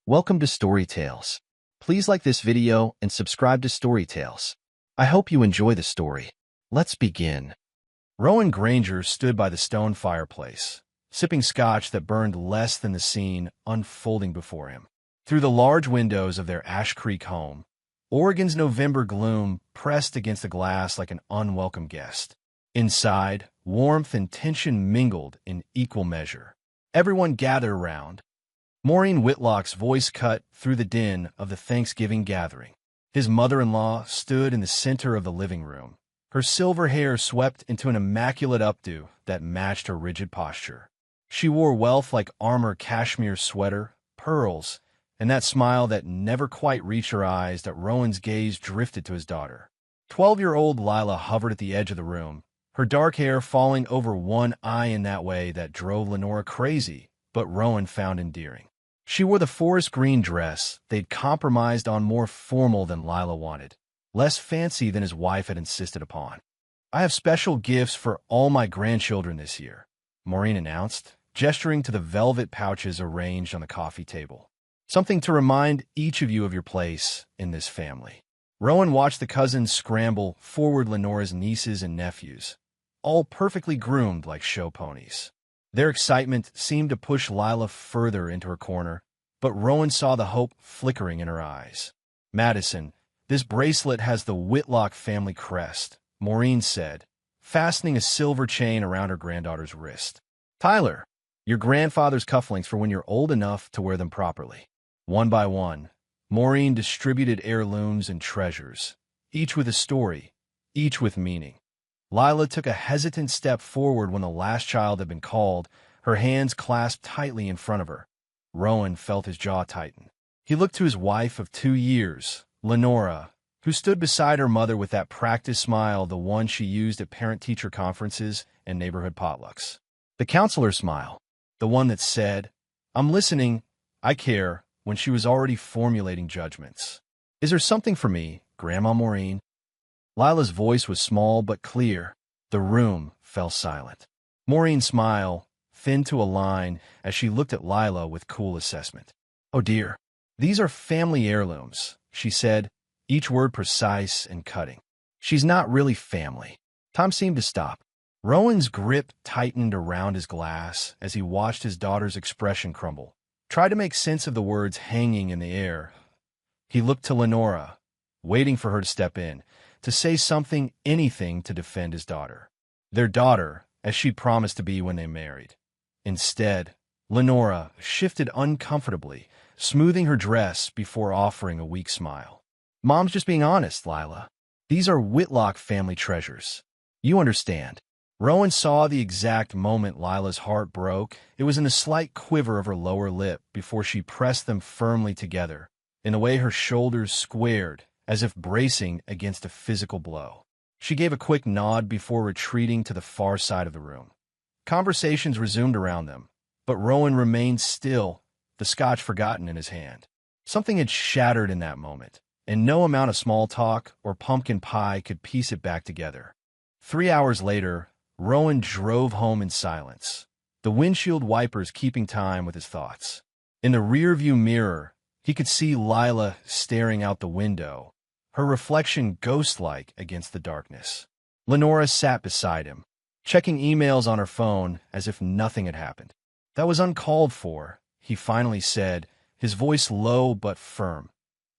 Welcome to Story Tales. Please like this video and subscribe to Story Tales. I hope you enjoy the story. Let's begin. Rowan Granger stood by the stone fireplace, sipping scotch that burned less than the scene unfolding before him. Through the large windows of their Ash Creek home, Oregon's November gloom pressed against the glass like an unwelcome guest. Inside, warmth and tension mingled in equal measure. Everyone gathered around. Maureen Whitlock's voice cut through the din of the Thanksgiving gathering. His mother-in-law stood in the center of the living room, her silver hair swept into an immaculate updo that matched her rigid posture. She wore wealth-like-armor cashmere sweater, pearls, and that smile that never quite reached her eyes that Rowan's gaze drifted to his daughter. 12-year-old Lila hovered at the edge of the room, her dark hair falling over one eye in that way that drove Lenora crazy, but Rowan found endearing. She wore the forest green dress they'd compromised on, more formal than Lila wanted, less fancy than his wife had insisted upon. "I have special gifts for all my grandchildren this year," Maureen announced, gesturing to the velvet pouches arranged on the coffee table. "Something to remind each of you of your place in this family." Rowan watched the cousins scramble forward, Lenora's nieces and nephews, all perfectly groomed like show ponies. Their excitement seemed to push Lila further into her corner, but Rowan saw the hope flickering in her eyes. "Madison, this bracelet has the Whitlock family crest," Maureen said, fastening a silver chain around her granddaughter's wrist. "Tyler, your grandfather's cufflinks for when you're old enough to wear them properly." One by one, Maureen distributed heirlooms and treasures, each with a story, each with meaning. Lila took a hesitant step forward when the last child had been called, her hands clasped tightly in front of her. Rowan felt his jaw tighten. He looked to his wife of 2 years, Lenora, who stood beside her mother with that practice smile, the one she used at parent-teacher conferences and neighborhood potlucks. The counselor smile, the one that said, "I'm listening, I care," when she was already formulating judgments. "Is there something for me, Grandma Maureen?" Lila's voice was small but clear. The room fell silent. Maureen's smile thinned to a line as she looked at Lila with cool assessment. "Oh dear, these are family heirlooms," she said, each word precise and cutting. "She's not really family." Tom seemed to stop. Rowan's grip tightened around his glass as he watched his daughter's expression crumble, tried to make sense of the words hanging in the air. He looked to Lenora, waiting for her to step in, to say something, anything to defend his daughter. Their daughter, as she'd promised to be when they married. Instead, Lenora shifted uncomfortably, smoothing her dress before offering a weak smile. "Mom's just being honest, Lila. These are Whitlock family treasures. You understand." Rowan saw the exact moment Lila's heart broke. It was in a slight quiver of her lower lip before she pressed them firmly together, in a way her shoulders squared, as if bracing against a physical blow. She gave a quick nod before retreating to the far side of the room. Conversations resumed around them, but Rowan remained still, the scotch forgotten in his hand. Something had shattered in that moment, and no amount of small talk or pumpkin pie could piece it back together. 3 hours later, Rowan drove home in silence, the windshield wipers keeping time with his thoughts. In the rearview mirror, he could see Lila staring out the window, her reflection ghost-like against the darkness. Lenora sat beside him, checking emails on her phone as if nothing had happened. "That was uncalled for," he finally said, his voice low but firm.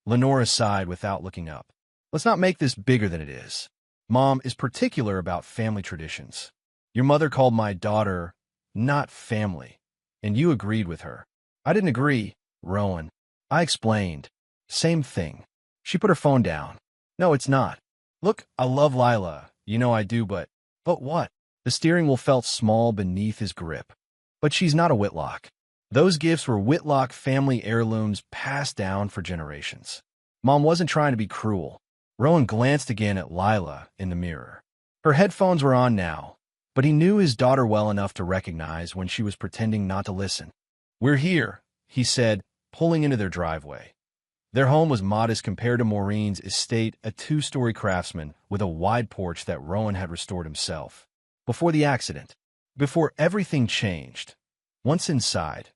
Lenora sighed without looking up. "Let's not make this bigger than it is. Mom is particular about family traditions. Your mother called my daughter not family, and you agreed with her." "I didn't agree, Rowan. I explained. Same thing." She put her phone down. "No, it's not. Look, I love Lila. You know I do, but..." "But what?" The steering wheel felt small beneath his grip. "But she's not a Whitlock. Those gifts were Whitlock family heirlooms passed down for generations. Mom wasn't trying to be cruel." Rowan glanced again at Lila in the mirror. Her headphones were on now, but he knew his daughter well enough to recognize when she was pretending not to listen. "We're here," he said, pulling into their driveway. Their home was modest compared to Maureen's estate, a 2-story craftsman with a wide porch that Rowan had restored himself. Before the accident, before everything changed. Once inside,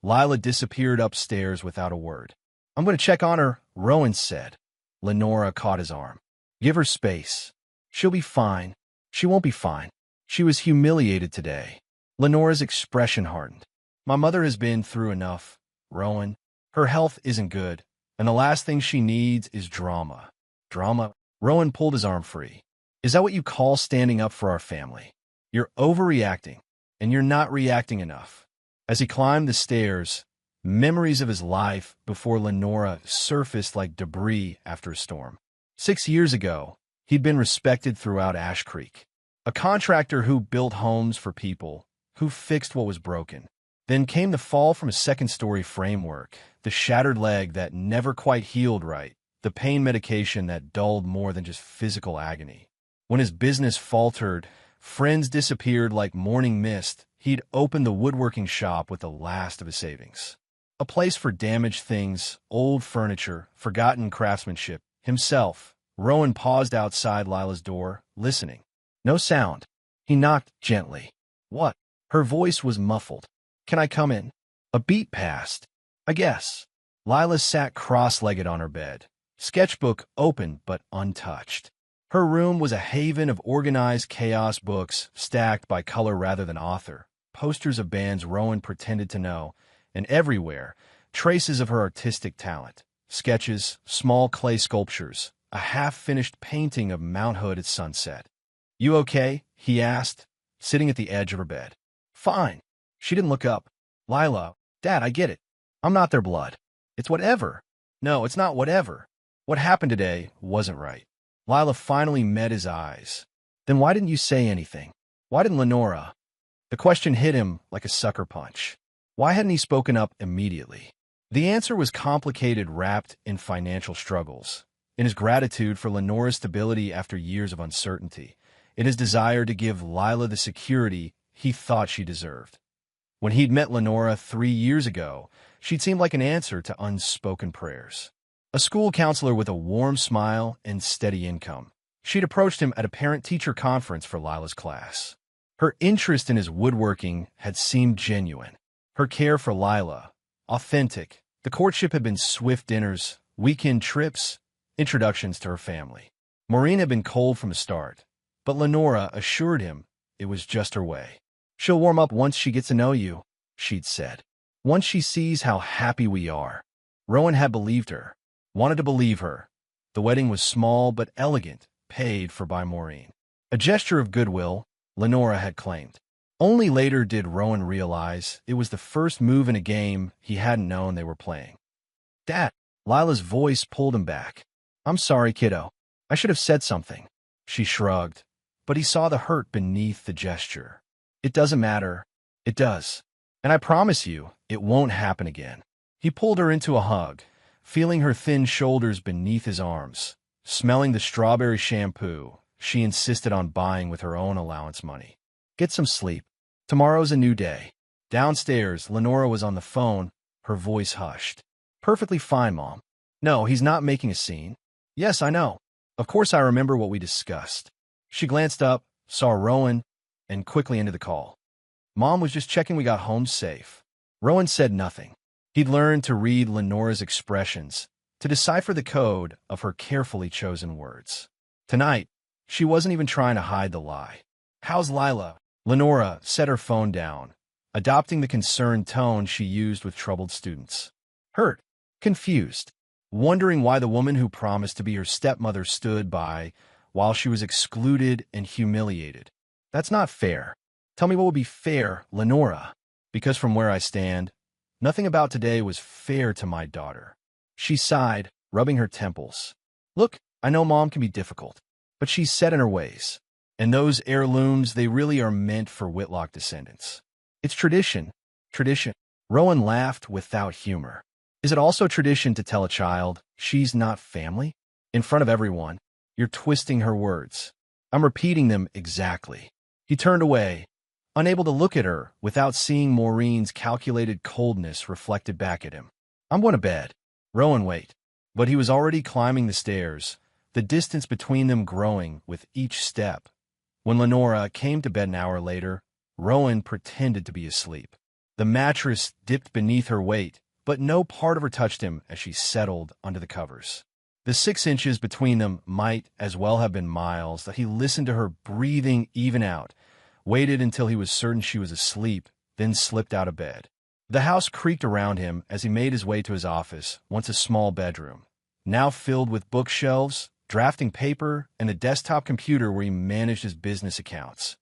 Lila disappeared upstairs without a word. I'm going to check on her, Rowan said. Lenora caught his arm. Give her space. She'll be fine. She won't be fine. She was humiliated today. Lenora's expression hardened. My mother has been through enough, Rowan. Her health isn't good, and the last thing she needs is drama. Drama? Rowan pulled his arm free. Is that what you call standing up for our family? You're overreacting, and you're not reacting enough. As he climbed the stairs, memories of his life before Lenora surfaced like debris after a storm. 6 years ago, he'd been respected throughout Ash Creek. A contractor who built homes for people, who fixed what was broken. Then came the fall from a second-story framework, the shattered leg that never quite healed right, the pain medication that dulled more than just physical agony. When his business faltered, friends disappeared like morning mist, he'd opened the woodworking shop with the last of his savings. A place for damaged things, old furniture, forgotten craftsmanship. Himself, Rowan paused outside Lila's door, listening. No sound. He knocked gently. What? Her voice was muffled. Can I come in? A beat passed. I guess. Lila sat cross-legged on her bed, sketchbook open but untouched. Her room was a haven of organized chaos, books stacked by color rather than author, posters of bands Rowan pretended to know, and everywhere, traces of her artistic talent. Sketches, small clay sculptures, a half-finished painting of Mount Hood at sunset. You okay? He asked, sitting at the edge of her bed. Fine. She didn't look up. Lila, Dad, I get it. I'm not their blood. It's whatever. No, it's not whatever. What happened today wasn't right. Lila finally met his eyes. Then why didn't you say anything? Why didn't Lenora? The question hit him like a sucker punch. Why hadn't he spoken up immediately? The answer was complicated, wrapped in financial struggles, in his gratitude for Lenora's stability after years of uncertainty, in his desire to give Lila the security he thought she deserved. When he'd met Lenora 3 years ago, she'd seemed like an answer to unspoken prayers. A school counselor with a warm smile and steady income. She'd approached him at a parent-teacher conference for Lila's class. Her interest in his woodworking had seemed genuine. Her care for Lila, authentic. The courtship had been swift dinners, weekend trips, introductions to her family. Maureen had been cold from the start, but Lenora assured him it was just her way. She'll warm up once she gets to know you, she'd said. Once she sees how happy we are. Rowan had believed her, wanted to believe her. The wedding was small but elegant, paid for by Maureen. A gesture of goodwill, Lenora had claimed. Only later did Rowan realize it was the first move in a game he hadn't known they were playing. Dad, Lila's voice pulled him back. I'm sorry, kiddo. I should have said something. She shrugged, but he saw the hurt beneath the gesture. It doesn't matter. It does. And I promise you, it won't happen again. He pulled her into a hug, feeling her thin shoulders beneath his arms, smelling the strawberry shampoo she insisted on buying with her own allowance money. Get some sleep. Tomorrow's a new day. Downstairs, Lenora was on the phone, her voice hushed. Perfectly fine, Mom. No, he's not making a scene. Yes, I know. Of course I remember what we discussed. She glanced up, saw Rowan, and quickly ended the call. Mom was just checking we got home safe. Rowan said nothing. He'd learned to read Lenora's expressions, to decipher the code of her carefully chosen words. Tonight, she wasn't even trying to hide the lie. How's Lila? Lenora set her phone down, adopting the concerned tone she used with troubled students. Hurt, confused, wondering why the woman who promised to be her stepmother stood by while she was excluded and humiliated. That's not fair. Tell me what would be fair, Lenora. Because from where I stand, nothing about today was fair to my daughter. She sighed, rubbing her temples. Look, I know Mom can be difficult, but she's set in her ways. And those heirlooms, they really are meant for Whitlock descendants. It's tradition. Tradition. Rowan laughed without humor. Is it also tradition to tell a child she's not family? In front of everyone, you're twisting her words. I'm repeating them exactly. He turned away, unable to look at her without seeing Maureen's calculated coldness reflected back at him. I'm going to bed. Rowan, wait. But he was already climbing the stairs, the distance between them growing with each step. When Lenora came to bed an hour later, Rowan pretended to be asleep. The mattress dipped beneath her weight, but no part of her touched him as she settled under the covers. The 6 inches between them might as well have been miles that he listened to her breathing even out, waited until he was certain she was asleep, then slipped out of bed. The house creaked around him as he made his way to his office, once a small bedroom, now filled with bookshelves, drafting paper, and a desktop computer where he managed his business accounts.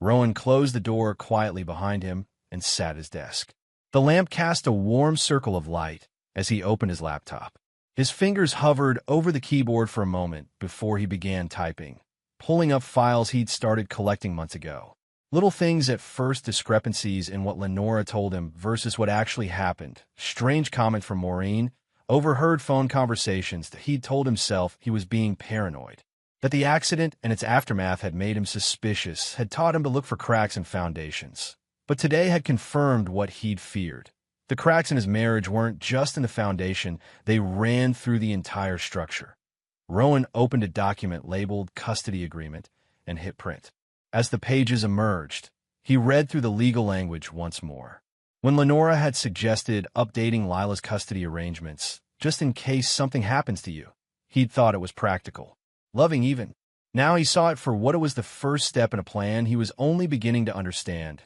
Rowan closed the door quietly behind him and sat at his desk. The lamp cast a warm circle of light as he opened his laptop. His fingers hovered over the keyboard for a moment before he began typing, pulling up files he'd started collecting months ago. Little things at first, discrepancies in what Lenora told him versus what actually happened. Strange comment from Maureen, overheard phone conversations that he'd told himself he was being paranoid. That the accident and its aftermath had made him suspicious, had taught him to look for cracks in foundations. But today had confirmed what he'd feared. The cracks in his marriage weren't just in the foundation, they ran through the entire structure. Rowan opened a document labeled Custody Agreement and hit print. As the pages emerged, he read through the legal language once more. When Lenora had suggested updating Lila's custody arrangements, just in case something happens to you, he'd thought it was practical. Loving even. Now he saw it for what it was, the first step in a plan he was only beginning to understand.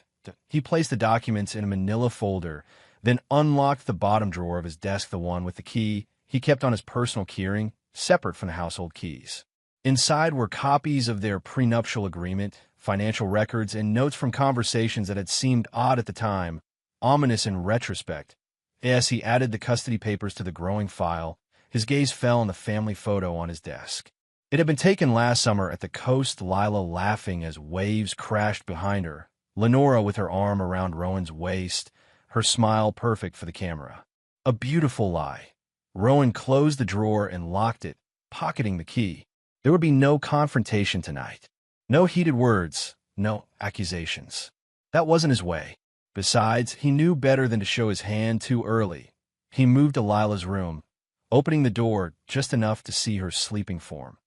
He placed the documents in a manila folder, then unlocked the bottom drawer of his desk, the one with the key he kept on his personal keyring, separate from the household keys. Inside were copies of their prenuptial agreement, financial records, and notes from conversations that had seemed odd at the time, ominous in retrospect. As he added the custody papers to the growing file, his gaze fell on the family photo on his desk. It had been taken last summer at the coast, Lila laughing as waves crashed behind her, Lenora with her arm around Rowan's waist, her smile perfect for the camera. A beautiful lie. Rowan closed the drawer and locked it, pocketing the key. There would be no confrontation tonight. No heated words, no accusations. That wasn't his way. Besides, he knew better than to show his hand too early. He moved to Lila's room, opening the door just enough to see her sleeping form.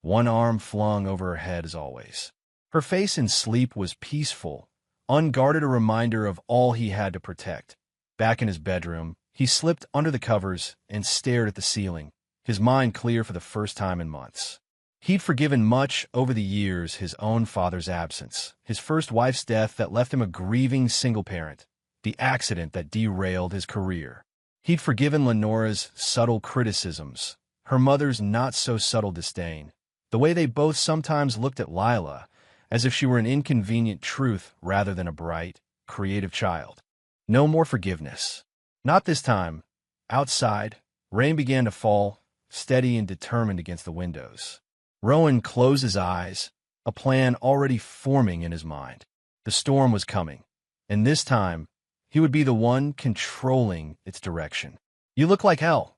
One arm flung over her head as always. Her face in sleep was peaceful, unguarded, a reminder of all he had to protect. Back in his bedroom, he slipped under the covers and stared at the ceiling, his mind clear for the first time in months. He'd forgiven much over the years: his own father's absence, his first wife's death that left him a grieving single parent, the accident that derailed his career. He'd forgiven Lenora's subtle criticisms, her mother's not-so-subtle disdain, the way they both sometimes looked at Lila, as if she were an inconvenient truth rather than a bright, creative child. No more forgiveness. Not this time. Outside, rain began to fall, steady and determined against the windows. Rowan closed his eyes, a plan already forming in his mind. The storm was coming, and this time, he would be the one controlling its direction. "You look like hell,"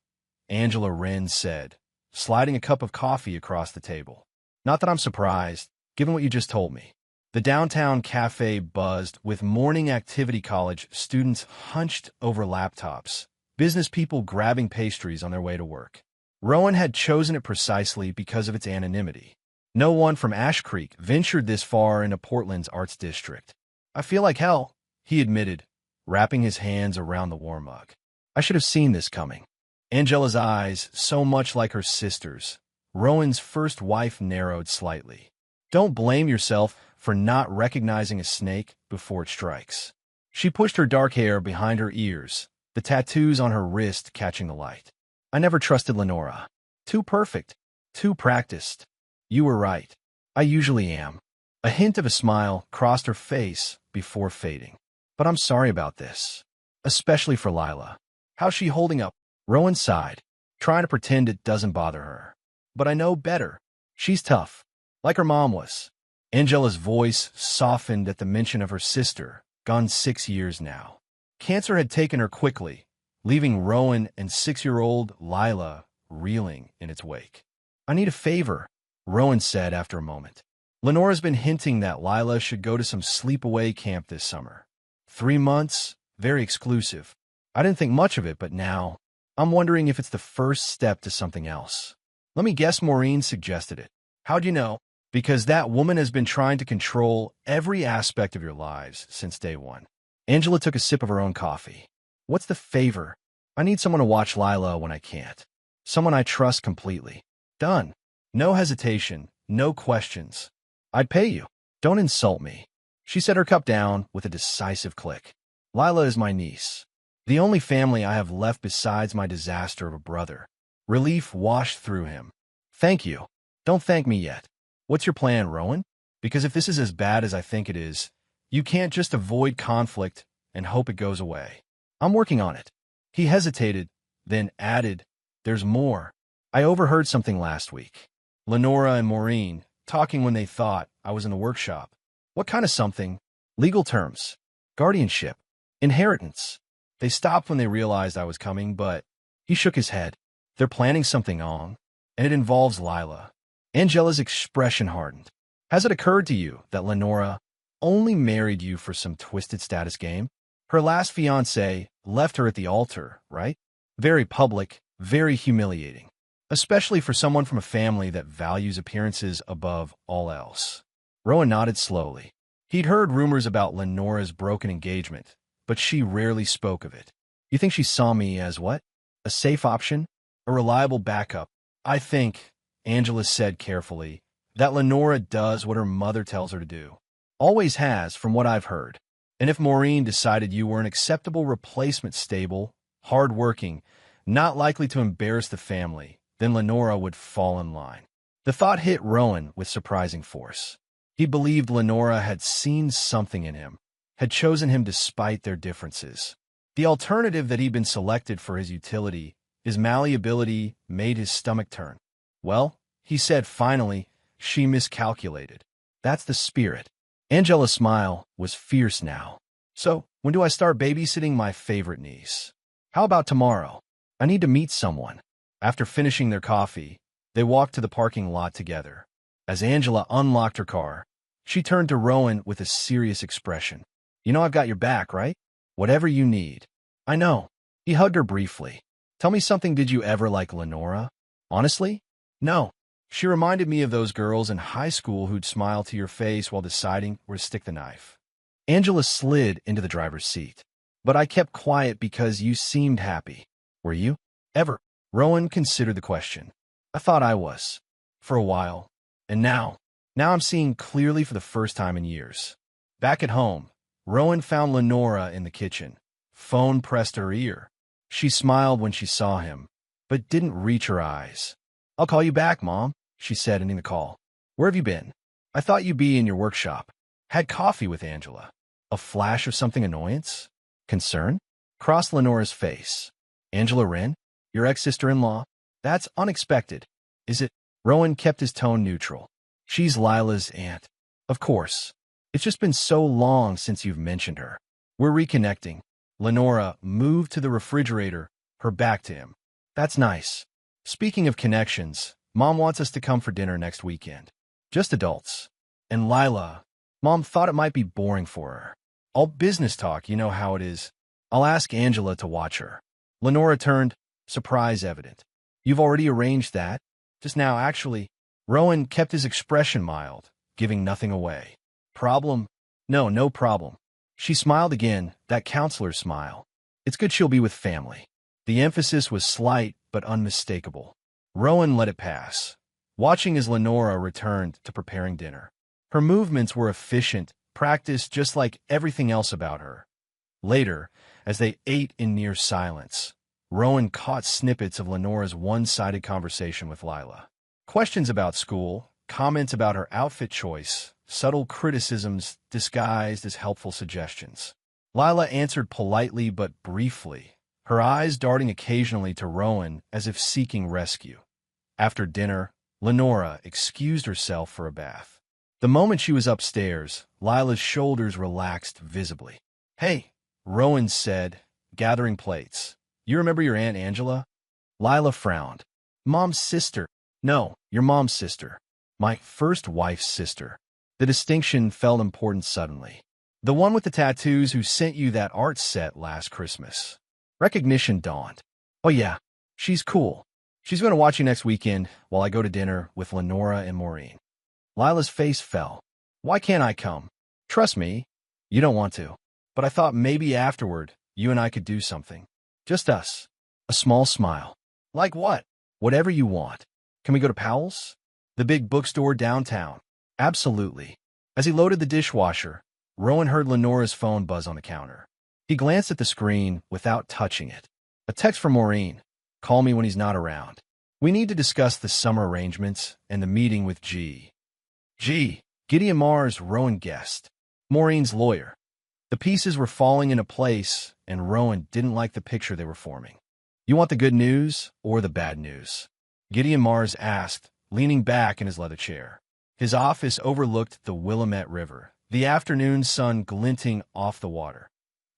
Angela Wren said, sliding a cup of coffee across the table. "Not that I'm surprised, given what you just told me." The downtown cafe buzzed with morning activity, college students hunched over laptops, business people grabbing pastries on their way to work. Rowan had chosen it precisely because of its anonymity. No one from Ash Creek ventured this far into Portland's arts district. "I feel like hell," he admitted, wrapping his hands around the warm mug. "I should have seen this coming." Angela's eyes, so much like her sister's, Rowan's first wife, narrowed slightly. "Don't blame yourself for not recognizing a snake before it strikes." She pushed her dark hair behind her ears, the tattoos on her wrist catching the light. "I never trusted Lenora. Too perfect, too practiced. You were right. I usually am." A hint of a smile crossed her face before fading. "But I'm sorry about this. Especially for Lila. How's she holding up?" Rowan sighed, trying to pretend it doesn't bother her. "But I know better. She's tough, like her mom was." Angela's voice softened at the mention of her sister, gone 6 years now. Cancer had taken her quickly, leaving Rowan and 6-year-old Lila reeling in its wake. "I need a favor," Rowan said after a moment. "Lenora's been hinting that Lila should go to some sleepaway camp this summer. 3 months, very exclusive. I didn't think much of it, but now I'm wondering if it's the first step to something else." "Let me guess, Maureen suggested it." "How'd you know?" "Because that woman has been trying to control every aspect of your lives since day one." Angela took a sip of her own coffee. What's the favor? I need someone to watch Lila when I can't. Someone I trust completely. Done. No hesitation, no questions. I'd pay you. Don't insult me. She set her cup down with a decisive click. Lila is my niece. The only family I have left besides my disaster of a brother. Relief washed through him. Thank you. Don't thank me yet. What's your plan, Rowan? Because if this is as bad as I think it is, you can't just avoid conflict and hope it goes away. I'm working on it. He hesitated, then added, there's more. I overheard something last week. Lenora and Maureen talking when they thought I was in the workshop. What kind of something? Legal terms. Guardianship. Inheritance. They stopped when they realized I was coming, but he shook his head. They're planning something on, and it involves Lila. Angela's expression hardened. Has it occurred to you that Lenora only married you for some twisted status game? Her last fiancé left her at the altar, right? Very public, very humiliating. Especially for someone from a family that values appearances above all else. Rowan nodded slowly. He'd heard rumors about Lenora's broken engagement, but she rarely spoke of it. You think she saw me as what? A safe option? A reliable backup? I think, Angela said carefully, that Lenora does what her mother tells her to do. Always has, from what I've heard. And if Maureen decided you were an acceptable replacement, stable, hard-working, not likely to embarrass the family, then Lenora would fall in line. The thought hit Rowan with surprising force. He believed Lenora had seen something in him, had chosen him despite their differences. The alternative that he'd been selected for his utility, his malleability, made his stomach turn. Well, he said finally, she miscalculated. That's the spirit. Angela's smile was fierce now. So, when do I start babysitting my favorite niece? How about tomorrow? I need to meet someone. After finishing their coffee, they walked to the parking lot together. As Angela unlocked her car, she turned to Rowan with a serious expression. You know I've got your back, right? Whatever you need. I know. He hugged her briefly. Tell me something, did you ever like Lenora? Honestly? No. She reminded me of those girls in high school who'd smile to your face while deciding where to stick the knife. Angela slid into the driver's seat. But I kept quiet because you seemed happy. Were you? Ever? Rowan considered the question. I thought I was. For a while. And now I'm seeing clearly for the first time in years. Back at home, Rowan found Lenora in the kitchen. Phone pressed to her ear. She smiled when she saw him, but didn't reach her eyes. I'll call you back, Mom, she said, ending the call. Where have you been? I thought you'd be in your workshop. Had coffee with Angela. A flash of something annoyance? Concern? Crossed Lenora's face. Angela Wren? Your ex-sister-in-law? That's unexpected. Is it? Rowan kept his tone neutral. She's Lila's aunt. Of course. It's just been so long since you've mentioned her. We're reconnecting. Lenora moved to the refrigerator, her back to him. That's nice. Speaking of connections, Mom wants us to come for dinner next weekend. Just adults. And Lila, Mom thought it might be boring for her. All business talk, you know how it is. I'll ask Angela to watch her. Lenora turned, surprise evident. You've already arranged that? Just now, actually. Rowan kept his expression mild, giving nothing away. Problem? No problem. She smiled again, that counselor's smile. It's good she'll be with family. The emphasis was slight but unmistakable. Rowan let it pass, watching as Lenora returned to preparing dinner. Her movements were efficient, practiced just like everything else about her. Later, as they ate in near silence, Rowan caught snippets of Lenora's one-sided conversation with Lila. Questions about school, comments about her outfit choice, subtle criticisms disguised as helpful suggestions. Lila answered politely but briefly, her eyes darting occasionally to Rowan as if seeking rescue. After dinner, Lenora excused herself for a bath. The moment she was upstairs, Lila's shoulders relaxed visibly. Hey, Rowan said, gathering plates. You remember your Aunt Angela? Lila frowned. Mom's sister. No, your mom's sister. My first wife's sister. The distinction felt important suddenly. The one with the tattoos who sent you that art set last Christmas. Recognition dawned. Oh yeah, she's cool. She's going to watch you next weekend while I go to dinner with Lenora and Maureen. Lila's face fell. Why can't I come? Trust me, you don't want to. But I thought maybe afterward, you and I could do something. Just us. A small smile. Like what? Whatever you want. Can we go to Powell's? The big bookstore downtown. Absolutely. As he loaded the dishwasher, Rowan heard Lenora's phone buzz on the counter. He glanced at the screen without touching it. A text from Maureen. Call me when he's not around. We need to discuss the summer arrangements and the meeting with G. Gideon Mars, Rowan guessed. Maureen's lawyer. The pieces were falling into place, and Rowan didn't like the picture they were forming. You want the good news or the bad news? Gideon Mars asked, leaning back in his leather chair. His office overlooked the Willamette River, the afternoon sun glinting off the water.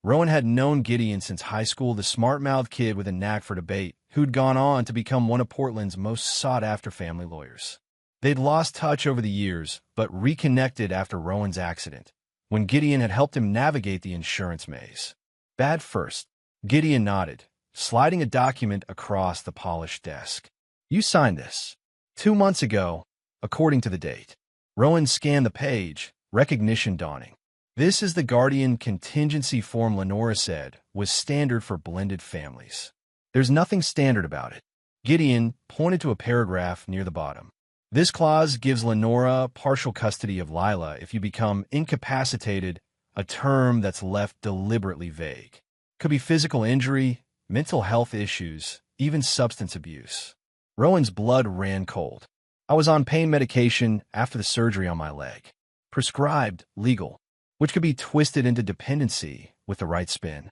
Rowan had known Gideon since high school, the smart-mouthed kid with a knack for debate, who'd gone on to become one of Portland's most sought-after family lawyers. They'd lost touch over the years, but reconnected after Rowan's accident, when Gideon had helped him navigate the insurance maze. Bad first. Gideon nodded, sliding a document across the polished desk. You signed this 2 months ago, according to the date. Rowan scanned the page, recognition dawning. This is the Guardian contingency form Lenora said was standard for blended families. There's nothing standard about it. Gideon pointed to a paragraph near the bottom. This clause gives Lenora partial custody of Lila if you become incapacitated, a term that's left deliberately vague. Could be physical injury, mental health issues, even substance abuse. Rowan's blood ran cold. I was on pain medication after the surgery on my leg. Prescribed, legal, which could be twisted into dependency with the right spin.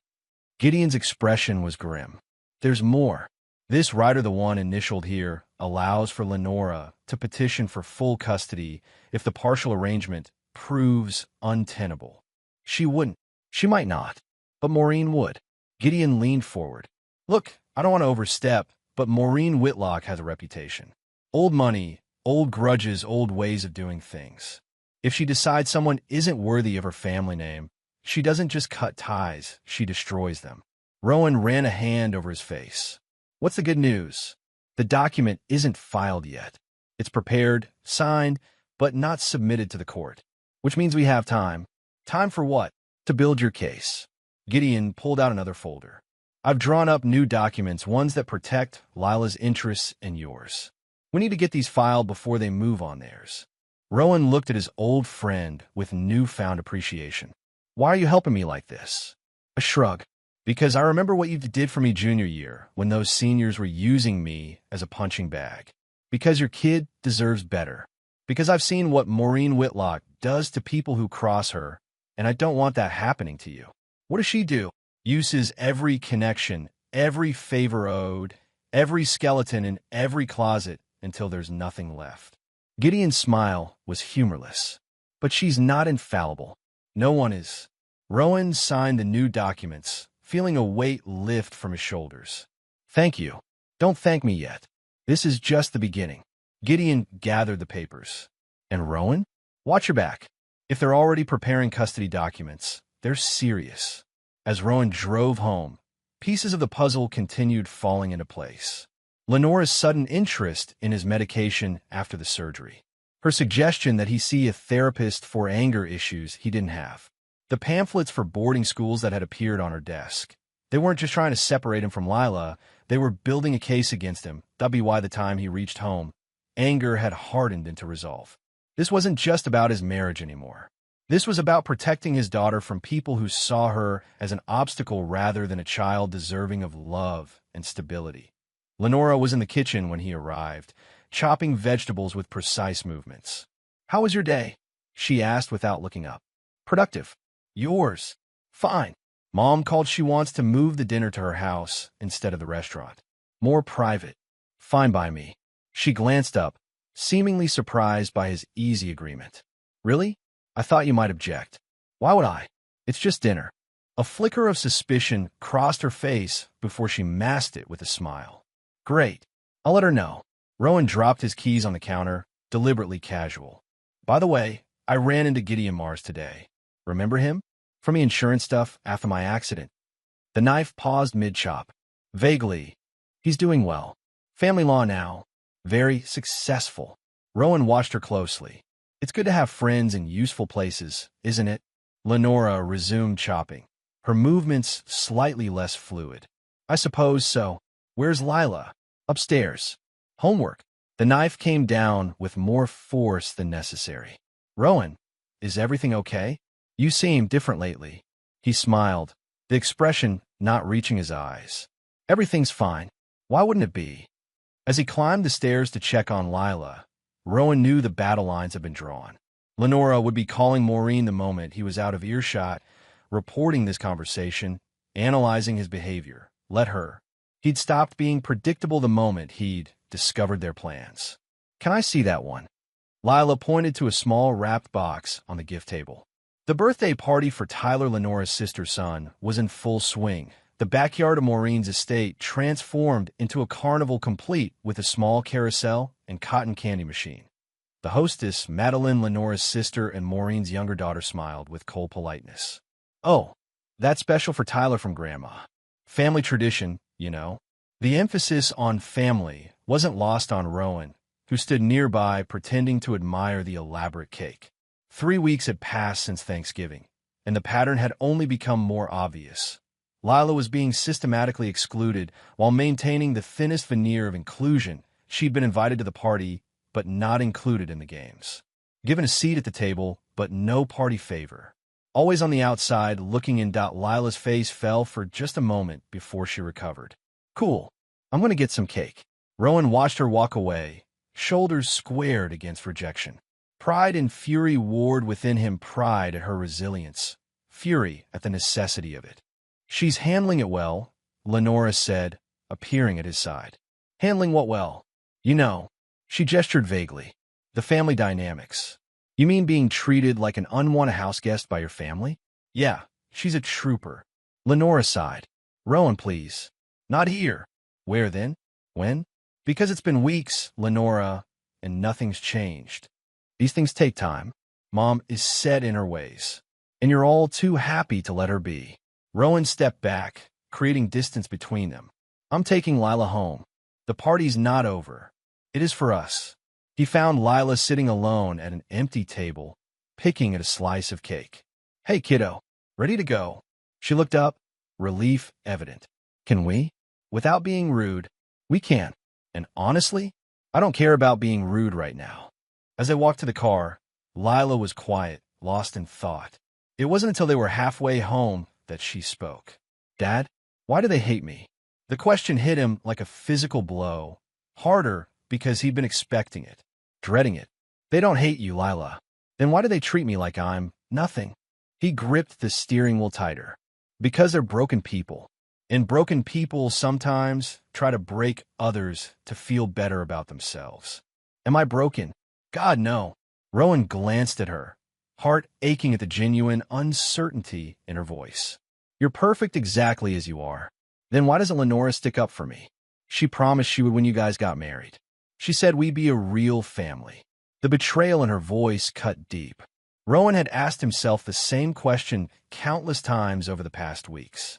Gideon's expression was grim. There's more. This rider, the one initialed here, allows for Lenora to petition for full custody if the partial arrangement proves untenable. She wouldn't. She might not. But Maureen would. Gideon leaned forward. Look, I don't want to overstep, but Maureen Whitlock has a reputation. Old money, old grudges, old ways of doing things. If she decides someone isn't worthy of her family name, she doesn't just cut ties, she destroys them. Rowan ran a hand over his face. What's the good news? The document isn't filed yet. It's prepared, signed, but not submitted to the court. Which means we have time. Time for what? To build your case. Gideon pulled out another folder. I've drawn up new documents, ones that protect Lila's interests and yours. We need to get these filed before they move on theirs. Rowan looked at his old friend with newfound appreciation. Why are you helping me like this? A shrug. Because I remember what you did for me junior year when those seniors were using me as a punching bag. Because your kid deserves better. Because I've seen what Maureen Whitlock does to people who cross her, and I don't want that happening to you. What does she do? Uses every connection, every favor owed, every skeleton in every closet until there's nothing left. Gideon's smile was humorless. But she's not infallible. No one is. Rowan signed the new documents, feeling a weight lift from his shoulders. Thank you. Don't thank me yet. This is just the beginning. Gideon gathered the papers. And Rowan? Watch your back. If they're already preparing custody documents, they're serious. As Rowan drove home, pieces of the puzzle continued falling into place. Lenora's sudden interest in his medication after the surgery. Her suggestion that he see a therapist for anger issues he didn't have. The pamphlets for boarding schools that had appeared on her desk. They weren't just trying to separate him from Lila, they were building a case against him. That'd be why the time he reached home, anger had hardened into resolve. This wasn't just about his marriage anymore. This was about protecting his daughter from people who saw her as an obstacle rather than a child deserving of love and stability. Lenora was in the kitchen when he arrived, chopping vegetables with precise movements. How was your day? She asked without looking up. Productive. Yours. Fine. Mom called. She wants to move the dinner to her house instead of the restaurant. More private. Fine by me. She glanced up, seemingly surprised by his easy agreement. Really? I thought you might object. Why would I? It's just dinner. A flicker of suspicion crossed her face before she masked it with a smile. Great. I'll let her know. Rowan dropped his keys on the counter, deliberately casual. By the way, I ran into Gideon Mars today. Remember him? From the insurance stuff after my accident. The knife paused mid-chop. Vaguely. He's doing well. Family law now. Very successful. Rowan watched her closely. It's good to have friends in useful places, isn't it? Lenora resumed chopping. her movements slightly less fluid. I suppose so. Where's Lila? Upstairs. Homework. The knife came down with more force than necessary. Rowan, is everything okay? You seem different lately. He smiled, the expression not reaching his eyes. Everything's fine. Why wouldn't it be? As he climbed the stairs to check on Lila, Rowan knew the battle lines had been drawn. Lenora would be calling Maureen the moment he was out of earshot, reporting this conversation, analyzing his behavior. Let her. He'd stopped being predictable the moment he'd discovered their plans. Can I see that one? Lila pointed to a small wrapped box on the gift table. The birthday party for Tyler Lenora's sister's son was in full swing. The backyard of Maureen's estate transformed into a carnival complete with a small carousel and cotton candy machine. The hostess, Madeline Lenora's sister and Maureen's younger daughter, smiled with cold politeness. Oh, that's special for Tyler from Grandma. Family tradition, you know. The emphasis on family wasn't lost on Rowan, who stood nearby pretending to admire the elaborate cake. 3 weeks had passed since Thanksgiving, and the pattern had only become more obvious. Lila was being systematically excluded while maintaining the thinnest veneer of inclusion. She'd been invited to the party, but not included in the games. Given a seat at the table, but no party favor. Always on the outside, looking in. Lila's face fell for just a moment before she recovered. Cool. I'm going to get some cake. Rowan watched her walk away, shoulders squared against rejection. Pride and fury warred within him, pride at her resilience, fury at the necessity of it. She's handling it well, Lenora said, appearing at his side. Handling what well? You know. She gestured vaguely. The family dynamics. You mean being treated like an unwanted house guest by your family? Yeah, she's a trooper. Lenora sighed. Rowan, please. Not here. Where then? When? Because it's been weeks, Lenora, and nothing's changed. These things take time. Mom is set in her ways, and you're all too happy to let her be. Rowan stepped back, creating distance between them. I'm taking Lila home. The party's not over. It is for us. He found Lila sitting alone at an empty table, picking at a slice of cake. Hey, kiddo. Ready to go? She looked up, relief evident. Can we? Without being rude, we can. And honestly, I don't care about being rude right now. As they walked to the car, Lila was quiet, lost in thought. It wasn't until they were halfway home that she spoke. Dad, why do they hate me? The question hit him like a physical blow, harder because he'd been expecting it, dreading it. They don't hate you, Lila. Then why do they treat me like I'm nothing? He gripped the steering wheel tighter. Because they're broken people. And broken people sometimes try to break others to feel better about themselves. Am I broken? God, no. Rowan glanced at her, heart aching at the genuine uncertainty in her voice. You're perfect exactly as you are. Then why doesn't Lenora stick up for me? She promised she would when you guys got married. She said we'd be a real family. The betrayal in her voice cut deep. Rowan had asked himself the same question countless times over the past weeks.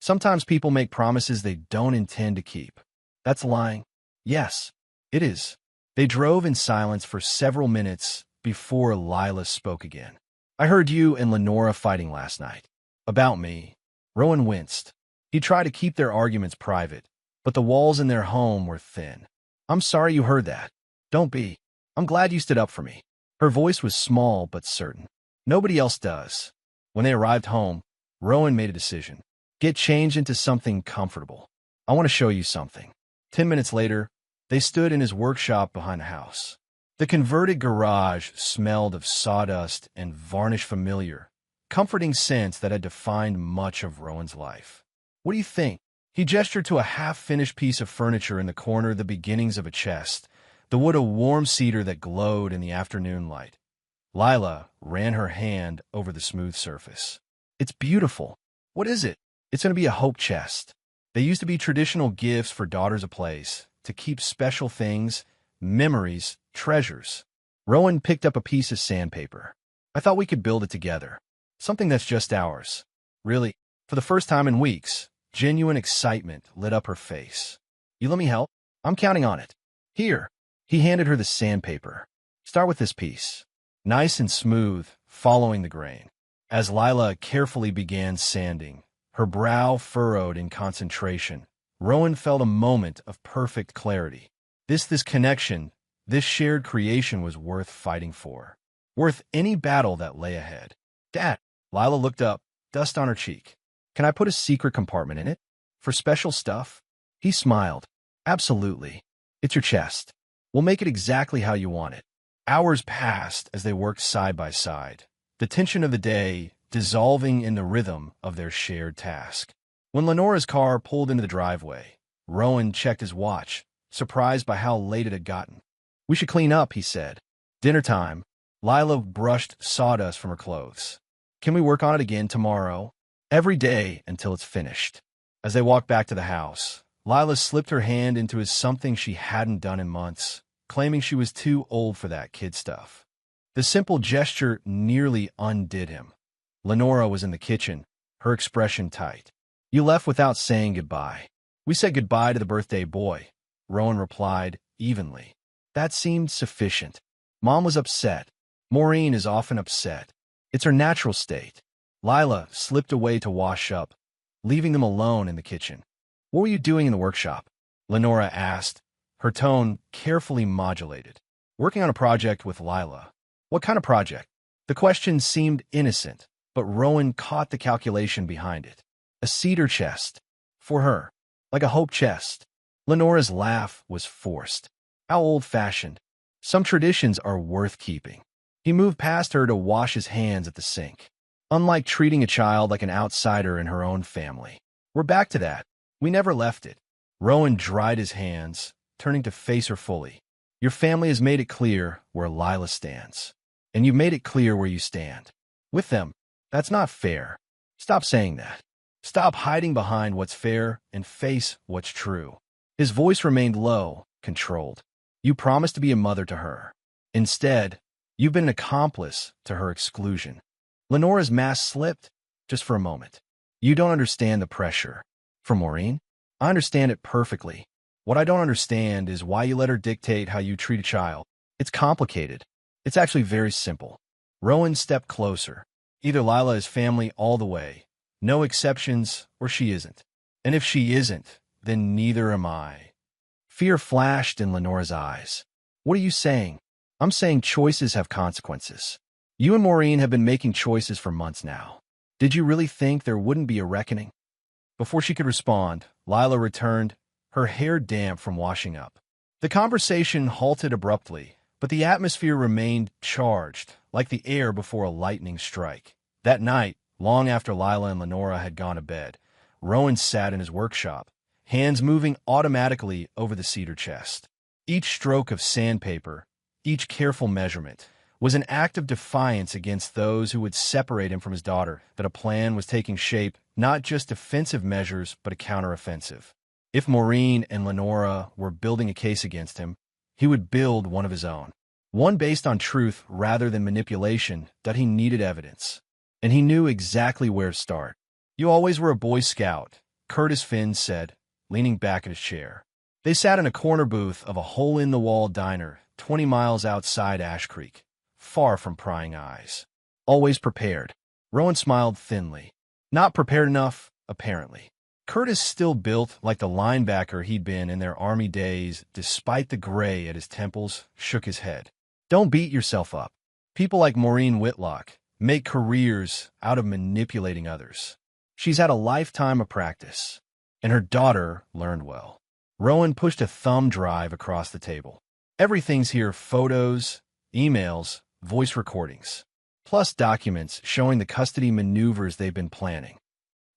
Sometimes people make promises they don't intend to keep. That's lying. Yes, it is. They drove in silence for several minutes before Lila spoke again. I heard you and Lenora fighting last night. About me. Rowan winced. He tried to keep their arguments private, but the walls in their home were thin. I'm sorry you heard that. Don't be. I'm glad you stood up for me. Her voice was small but certain. Nobody else does. When they arrived home, Rowan made a decision. Get changed into something comfortable. I want to show you something. 10 minutes later, they stood in his workshop behind the house. The converted garage smelled of sawdust and varnish, familiar, comforting scents that had defined much of Rowan's life. What do you think? He gestured to a half-finished piece of furniture in the corner, the beginnings of a chest, the wood of warm cedar that glowed in the afternoon light. Lila ran her hand over the smooth surface. It's beautiful. What is it? It's going to be a hope chest. They used to be traditional gifts for daughters of place, to keep special things, memories, treasures. Rowan picked up a piece of sandpaper. I thought we could build it together. Something that's just ours. Really, for the first time in weeks, genuine excitement lit up her face. You let me help? I'm counting on it. Here. He handed her the sandpaper. Start with this piece. Nice and smooth, following the grain. As Lila carefully began sanding, her brow furrowed in concentration, Rowan felt a moment of perfect clarity. This connection, this shared creation was worth fighting for. Worth any battle that lay ahead. Dad, Lila looked up, dust on her cheek. Can I put a secret compartment in it? For special stuff? He smiled. Absolutely. It's your chest. We'll make it exactly how you want it. Hours passed as they worked side by side, the tension of the day dissolving in the rhythm of their shared task. When Lenora's car pulled into the driveway, Rowan checked his watch, surprised by how late it had gotten. We should clean up, he said. Dinner time. Lila brushed sawdust from her clothes. Can we work on it again tomorrow? Every day until it's finished. As they walked back to the house, Lila slipped her hand into his something she hadn't done in months, claiming she was too old for that kid stuff. The simple gesture nearly undid him. Lenora was in the kitchen, her expression tight. You left without saying goodbye. We said goodbye to the birthday boy, Rowan replied evenly. That seemed sufficient. Mom was upset. Maureen is often upset. It's her natural state. Lila slipped away to wash up, leaving them alone in the kitchen. What were you doing in the workshop? Lenora asked, her tone carefully modulated. Working on a project with Lila. What kind of project? The question seemed innocent, but Rowan caught the calculation behind it. A cedar chest. For her. Like a hope chest. Lenora's laugh was forced. How old-fashioned. Some traditions are worth keeping. He moved past her to wash his hands at the sink. Unlike treating a child like an outsider in her own family. We're back to that. We never left it. Rowan dried his hands, turning to face her fully. Your family has made it clear where Lila stands. And you've made it clear where you stand. With them. That's not fair. Stop saying that. Stop hiding behind what's fair and face what's true. His voice remained low, controlled. You promised to be a mother to her. Instead, you've been an accomplice to her exclusion. Lenora's mask slipped, just for a moment. You don't understand the pressure. For Maureen? I understand it perfectly. What I don't understand is why you let her dictate how you treat a child. It's complicated. It's actually very simple. Rowan stepped closer. Either Lila is family all the way, no exceptions, or she isn't. And if she isn't, then neither am I. Fear flashed in Lenora's eyes. What are you saying? I'm saying choices have consequences. You and Maureen have been making choices for months now. Did you really think there wouldn't be a reckoning? Before she could respond, Lila returned, her hair damp from washing up. The conversation halted abruptly, but the atmosphere remained charged, like the air before a lightning strike. That night, long after Lila and Lenora had gone to bed, Rowan sat in his workshop, hands moving automatically over the cedar chest. Each stroke of sandpaper, each careful measurement, was an act of defiance against those who would separate him from his daughter, that a plan was taking shape, not just defensive measures, but a counteroffensive. If Maureen and Lenora were building a case against him, he would build one of his own. One based on truth rather than manipulation, that he needed evidence. And he knew exactly where to start. You always were a Boy Scout, Curtis Finn said, leaning back in his chair. They sat in a corner booth of a hole-in-the-wall diner 20 miles outside Ash Creek, far from prying eyes. Always prepared. Rowan smiled thinly. Not prepared enough, apparently. Curtis still built like the linebacker he'd been in their Army days, despite the gray at his temples, shook his head. Don't beat yourself up. People like Maureen Whitlock make careers out of manipulating others. She's had a lifetime of practice, and her daughter learned well. Rowan pushed a thumb drive across the table. Everything's here: photos, emails, voice recordings, plus documents showing the custody maneuvers they've been planning.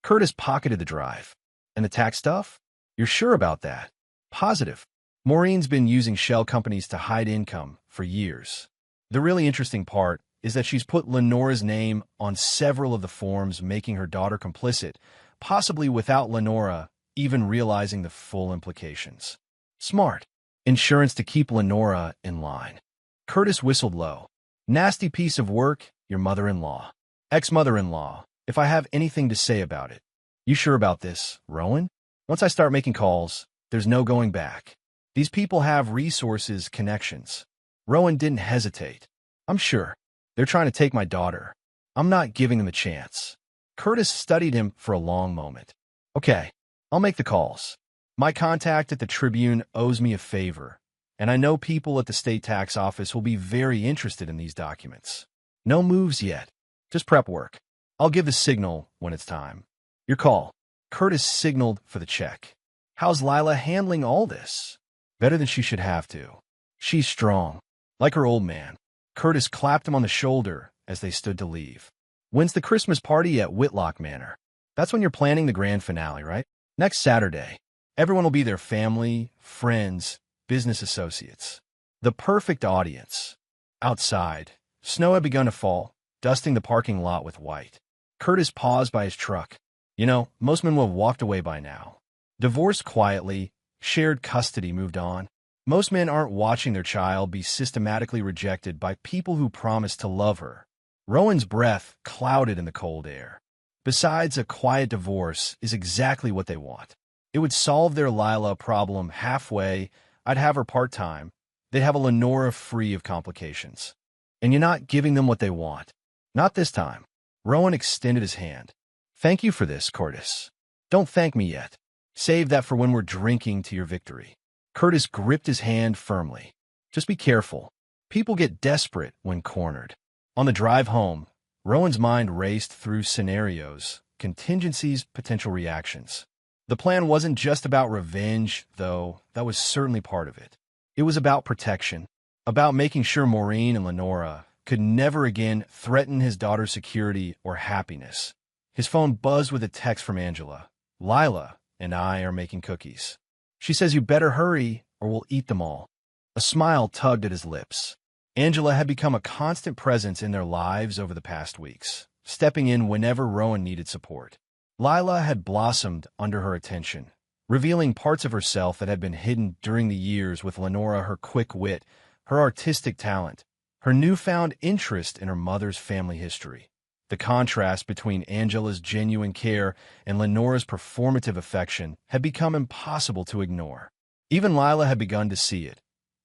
Curtis pocketed the drive. And the tax stuff? You're sure about that? Positive. Maureen's been using shell companies to hide income for years. The really interesting part is that she's put Lenora's name on several of the forms, making her daughter complicit, possibly without Lenora even realizing the full implications. Smart. Insurance to keep Lenora in line. Curtis whistled low. Nasty piece of work, your mother-in-law. Ex-mother-in-law, if I have anything to say about it. You sure about this, Rowan? Once I start making calls, there's no going back. These people have resources, connections. Rowan didn't hesitate. I'm sure. They're trying to take my daughter. I'm not giving them a chance. Curtis studied him for a long moment. Okay, I'll make the calls. My contact at the Tribune owes me a favor, and I know people at the state tax office will be very interested in these documents. No moves yet, just prep work. I'll give the signal when it's time. Your call. Curtis signaled for the check. How's Lila handling all this? Better than she should have to. She's strong, like her old man. Curtis clapped him on the shoulder as they stood to leave. When's the Christmas party at Whitlock Manor? That's when you're planning the grand finale, right? Next Saturday. Everyone will be there, family, friends, business associates. The perfect audience. Outside, snow had begun to fall, dusting the parking lot with white. Curtis paused by his truck. You know, most men will have walked away by now. Divorced quietly, shared custody moved on. Most men aren't watching their child be systematically rejected by people who promised to love her. Rowan's breath clouded in the cold air. Besides, a quiet divorce is exactly what they want. It would solve their Lila problem halfway. I'd have her part-time. They'd have a Lenora free of complications. And you're not giving them what they want. Not this time. Rowan extended his hand. Thank you for this, Curtis. Don't thank me yet. Save that for when we're drinking to your victory. Curtis gripped his hand firmly. Just be careful. People get desperate when cornered. On the drive home, Rowan's mind raced through scenarios, contingencies, potential reactions. The plan wasn't just about revenge, though that was certainly part of it. It was about protection, about making sure Maureen and Lenora could never again threaten his daughter's security or happiness. His phone buzzed with a text from Angela. Lila and I are making cookies. She says you better hurry or we'll eat them all. A smile tugged at his lips. Angela had become a constant presence in their lives over the past weeks, stepping in whenever Rowan needed support. Lila had blossomed under her attention, revealing parts of herself that had been hidden during the years with Lenora, her quick wit, her artistic talent, her newfound interest in her mother's family history. The contrast between Angela's genuine care and Lenora's performative affection had become impossible to ignore. Even Lila had begun to see it,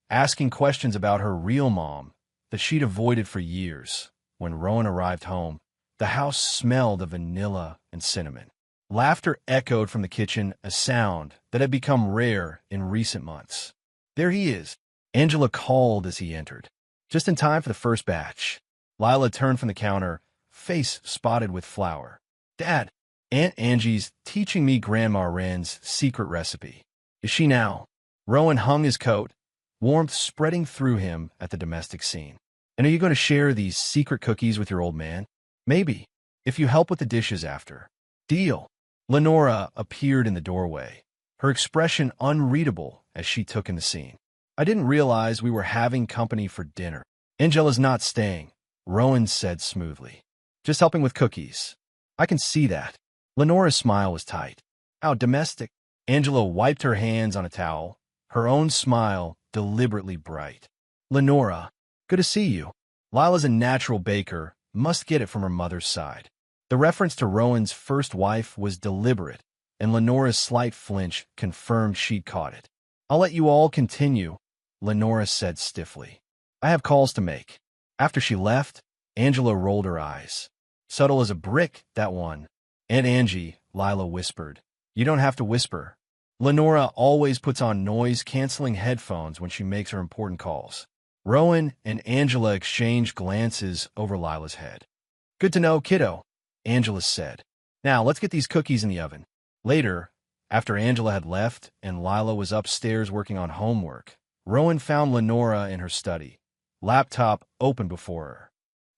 asking questions about her real mom that she'd avoided for years. When Rowan arrived home, the house smelled of vanilla and cinnamon. Laughter echoed from the kitchen, a sound that had become rare in recent months. There he is, Angela called as he entered. Just in time for the first batch. Lila turned from the counter, face spotted with flour. Dad, Aunt Angie's teaching me Grandma Wren's secret recipe. Is she now? Rowan hung his coat, warmth spreading through him at the domestic scene. And are you going to share these secret cookies with your old man? Maybe, if you help with the dishes after. Deal. Lenora appeared in the doorway, her expression unreadable as she took in the scene. I didn't realize we were having company for dinner. Angela's not staying, Rowan said smoothly. Just helping with cookies. I can see that. Lenora's smile was tight. How domestic. Angela wiped her hands on a towel, her own smile deliberately bright. Lenora, good to see you. Lila's a natural baker, must get it from her mother's side. The reference to Rowan's first wife was deliberate, and Lenora's slight flinch confirmed she'd caught it. I'll let you all continue, Lenora said stiffly. I have calls to make. After she left, Angela rolled her eyes. Subtle as a brick, that one. Aunt Angie, Lila whispered. You don't have to whisper. Lenora always puts on noise-canceling headphones when she makes her important calls. Rowan and Angela exchanged glances over Lila's head. Good to know, kiddo, Angela said. Now, let's get these cookies in the oven. Later, after Angela had left and Lila was upstairs working on homework, Rowan found Lenora in her study, laptop open before her.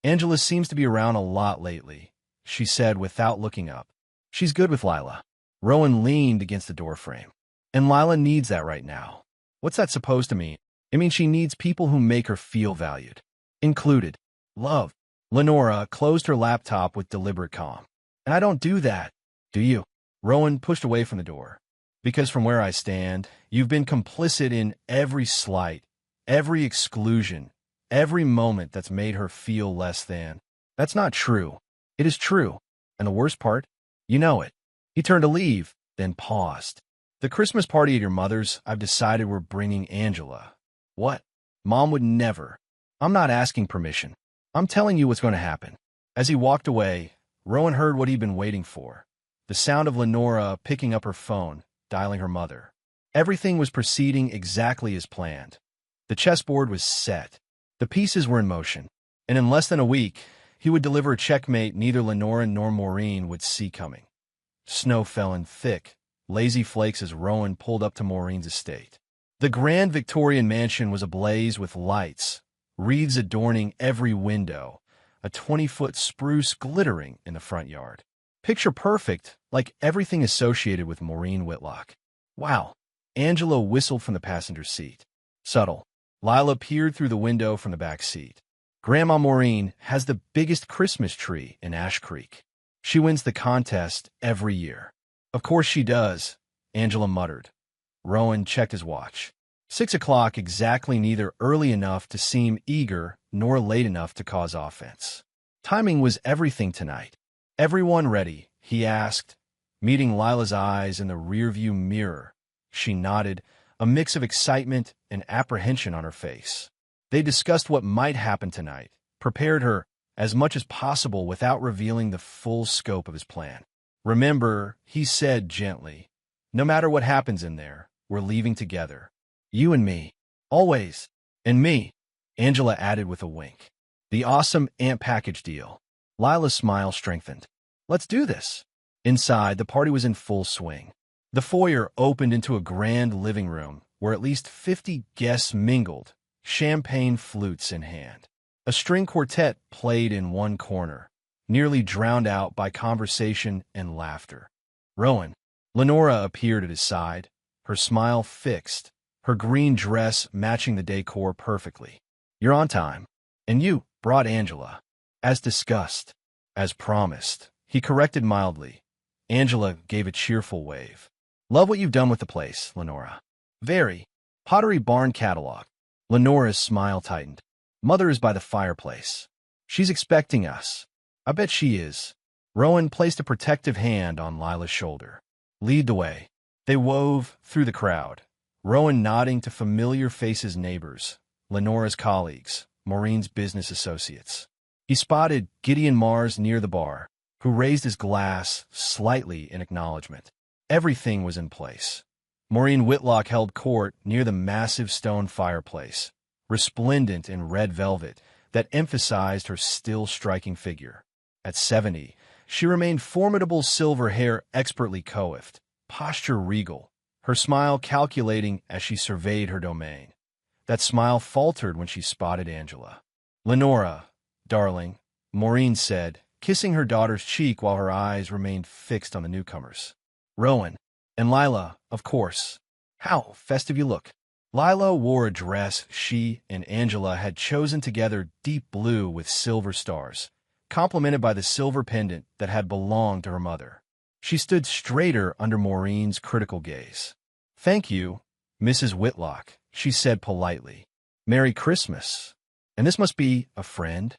Angela seems to be around a lot lately, she said without looking up. She's good with Lila. Rowan leaned against the doorframe. And Lila needs that right now. What's that supposed to mean? It means she needs people who make her feel valued. Included. Love. Lenora closed her laptop with deliberate calm. And I don't do that, do you? Rowan pushed away from the door. Because from where I stand, you've been complicit in every slight, every exclusion, every moment that's made her feel less than. That's not true. It is true. And the worst part? You know it. He turned to leave, then paused. The Christmas party at your mother's, I've decided we're bringing Angela. What? Mom would never. I'm not asking permission. I'm telling you what's going to happen. As he walked away, Rowan heard what he'd been waiting for. The sound of Lenora picking up her phone, dialing her mother. Everything was proceeding exactly as planned. The chessboard was set. The pieces were in motion. And in less than a week, he would deliver a checkmate neither Lenora nor Maureen would see coming. Snow fell in thick, lazy flakes as Rowan pulled up to Maureen's estate. The grand Victorian mansion was ablaze with lights, wreaths adorning every window, a 20-foot spruce glittering in the front yard. Picture perfect, like everything associated with Maureen Whitlock. Wow. Angela whistled from the passenger seat. Subtle. Lila peered through the window from the back seat. Grandma Maureen has the biggest Christmas tree in Ash Creek. She wins the contest every year. Of course she does, Angela muttered. Rowan checked his watch. 6 o'clock exactly, neither early enough to seem eager nor late enough to cause offense. Timing was everything tonight. Everyone ready? He asked, meeting Lila's eyes in the rearview mirror. She nodded, a mix of excitement and apprehension on her face. They discussed what might happen tonight, prepared her as much as possible without revealing the full scope of his plan. Remember, he said gently, no matter what happens in there, we're leaving together. You and me. Always. And me, Angela added with a wink. The awesome Ant package deal. Lila's smile strengthened. Let's do this. Inside, the party was in full swing. The foyer opened into a grand living room where at least 50 guests mingled, champagne flutes in hand. A string quartet played in one corner, nearly drowned out by conversation and laughter. Rowan. Lenora appeared at his side, her smile fixed, her green dress matching the decor perfectly. You're on time. And you brought Angela. As discussed. As promised. He corrected mildly. Angela gave a cheerful wave. Love what you've done with the place, Lenora. Very. Pottery Barn catalog. Lenora's smile tightened. Mother is by the fireplace. She's expecting us. I bet she is. Rowan placed a protective hand on Lila's shoulder. Lead the way. They wove through the crowd, Rowan nodding to familiar faces, neighbors, Lenora's colleagues, Maureen's business associates. He spotted Gideon Mars near the bar, who raised his glass slightly in acknowledgement. Everything was in place. Maureen Whitlock held court near the massive stone fireplace, resplendent in red velvet that emphasized her still striking figure. At 70, she remained formidable, silver hair expertly coiffed, posture regal, her smile calculating as she surveyed her domain. That smile faltered when she spotted Angela. Lenora, darling, Maureen said, kissing her daughter's cheek while her eyes remained fixed on the newcomers. Rowan. And Lila, of course. How festive you look. Lila wore a dress she and Angela had chosen together, deep blue with silver stars, complemented by the silver pendant that had belonged to her mother. She stood straighter under Maureen's critical gaze. Thank you, Mrs. Whitlock, she said politely. Merry Christmas. And this must be a friend?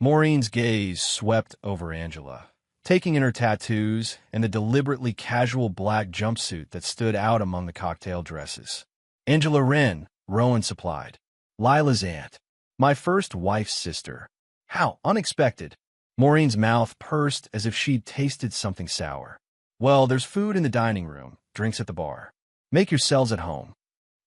Maureen's gaze swept over Angela, taking in her tattoos and the deliberately casual black jumpsuit that stood out among the cocktail dresses. Angela Wren, Rowan supplied. Lila's aunt. My first wife's sister. How unexpected. Maureen's mouth pursed as if she'd tasted something sour. Well, there's food in the dining room, drinks at the bar. Make yourselves at home.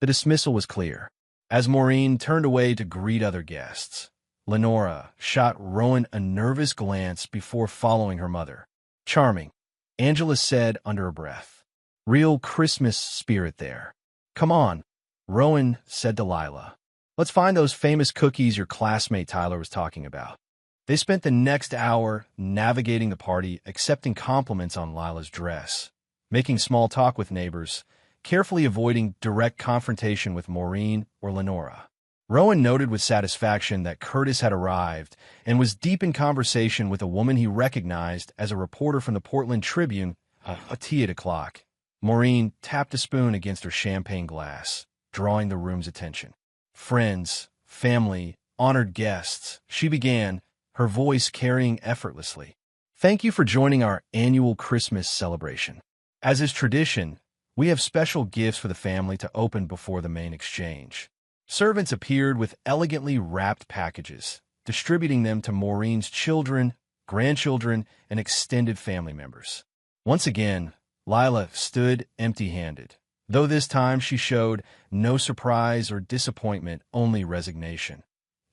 The dismissal was clear. As Maureen turned away to greet other guests, Lenora shot Rowan a nervous glance before following her mother. Charming, Angela said under her breath. Real Christmas spirit there. Come on, Rowan said to Lila. Let's find those famous cookies your classmate Tyler was talking about. They spent the next hour navigating the party, accepting compliments on Lila's dress, making small talk with neighbors, carefully avoiding direct confrontation with Maureen or Lenora. Rowan noted with satisfaction that Curtis had arrived and was deep in conversation with a woman he recognized as a reporter from the Portland Tribune. A tea at o'clock. Maureen tapped a spoon against her champagne glass, drawing the room's attention. Friends, family, honored guests, she began, her voice carrying effortlessly. Thank you for joining our annual Christmas celebration. As is tradition, we have special gifts for the family to open before the main exchange. Servants appeared with elegantly wrapped packages, distributing them to Maureen's children grandchildren, and extended family members. Once again, Lila stood empty-handed, though this time she showed no surprise or disappointment, only resignation.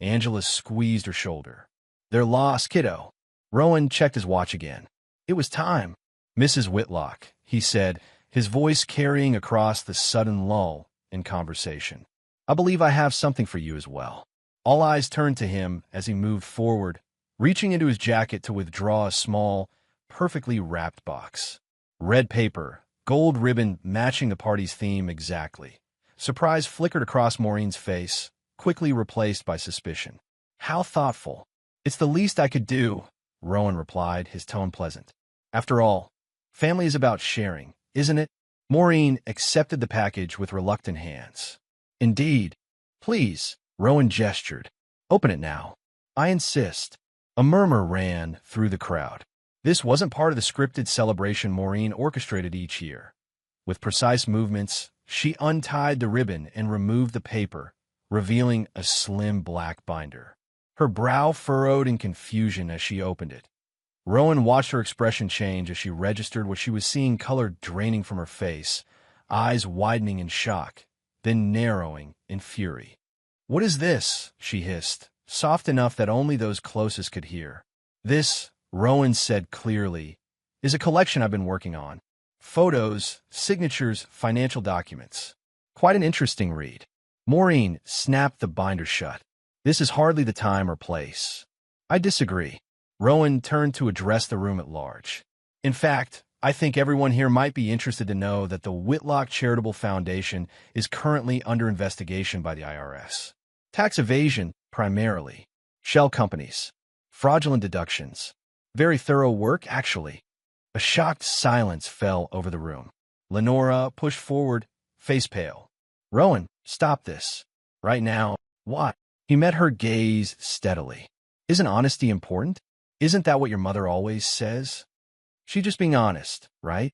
Angela squeezed her shoulder. "They're lost, kiddo." Rowan checked his watch again. It was time. "Mrs. Whitlock," he said, his voice carrying across the sudden lull in conversation. "I believe I have something for you as well." All eyes turned to him as he moved forward, reaching into his jacket to withdraw a small, perfectly wrapped box. Red paper, gold ribbon matching the party's theme exactly. Surprise flickered across Maureen's face, quickly replaced by suspicion. "How thoughtful." "It's the least I could do," Rowan replied, his tone pleasant. "After all, family is about sharing, isn't it?" Maureen accepted the package with reluctant hands. "Indeed. Please," Rowan gestured. "Open it now. I insist." A murmur ran through the crowd. This wasn't part of the scripted celebration Maureen orchestrated each year. With precise movements, she untied the ribbon and removed the paper, revealing a slim black binder. Her brow furrowed in confusion as she opened it. Rowan watched her expression change as she registered what she was seeing, color draining from her face, eyes widening in shock, then narrowing in fury. "What is this?" she hissed, soft enough that only those closest could hear. "This," Rowan said clearly, "is a collection I've been working on. Photos, signatures, financial documents. Quite an interesting read." Maureen snapped the binder shut. "This is hardly the time or place." "I disagree." Rowan turned to address the room at large. "In fact, I think everyone here might be interested to know that the Whitlock Charitable Foundation is currently under investigation by the IRS. Tax evasion, primarily. Shell companies. Fraudulent deductions. Very thorough work, actually." A shocked silence fell over the room. Lenora pushed forward, face pale. "Rowan, stop this. Right now." "What?" He met her gaze steadily. "Isn't honesty important? Isn't that what your mother always says?" "She's just being honest, right?"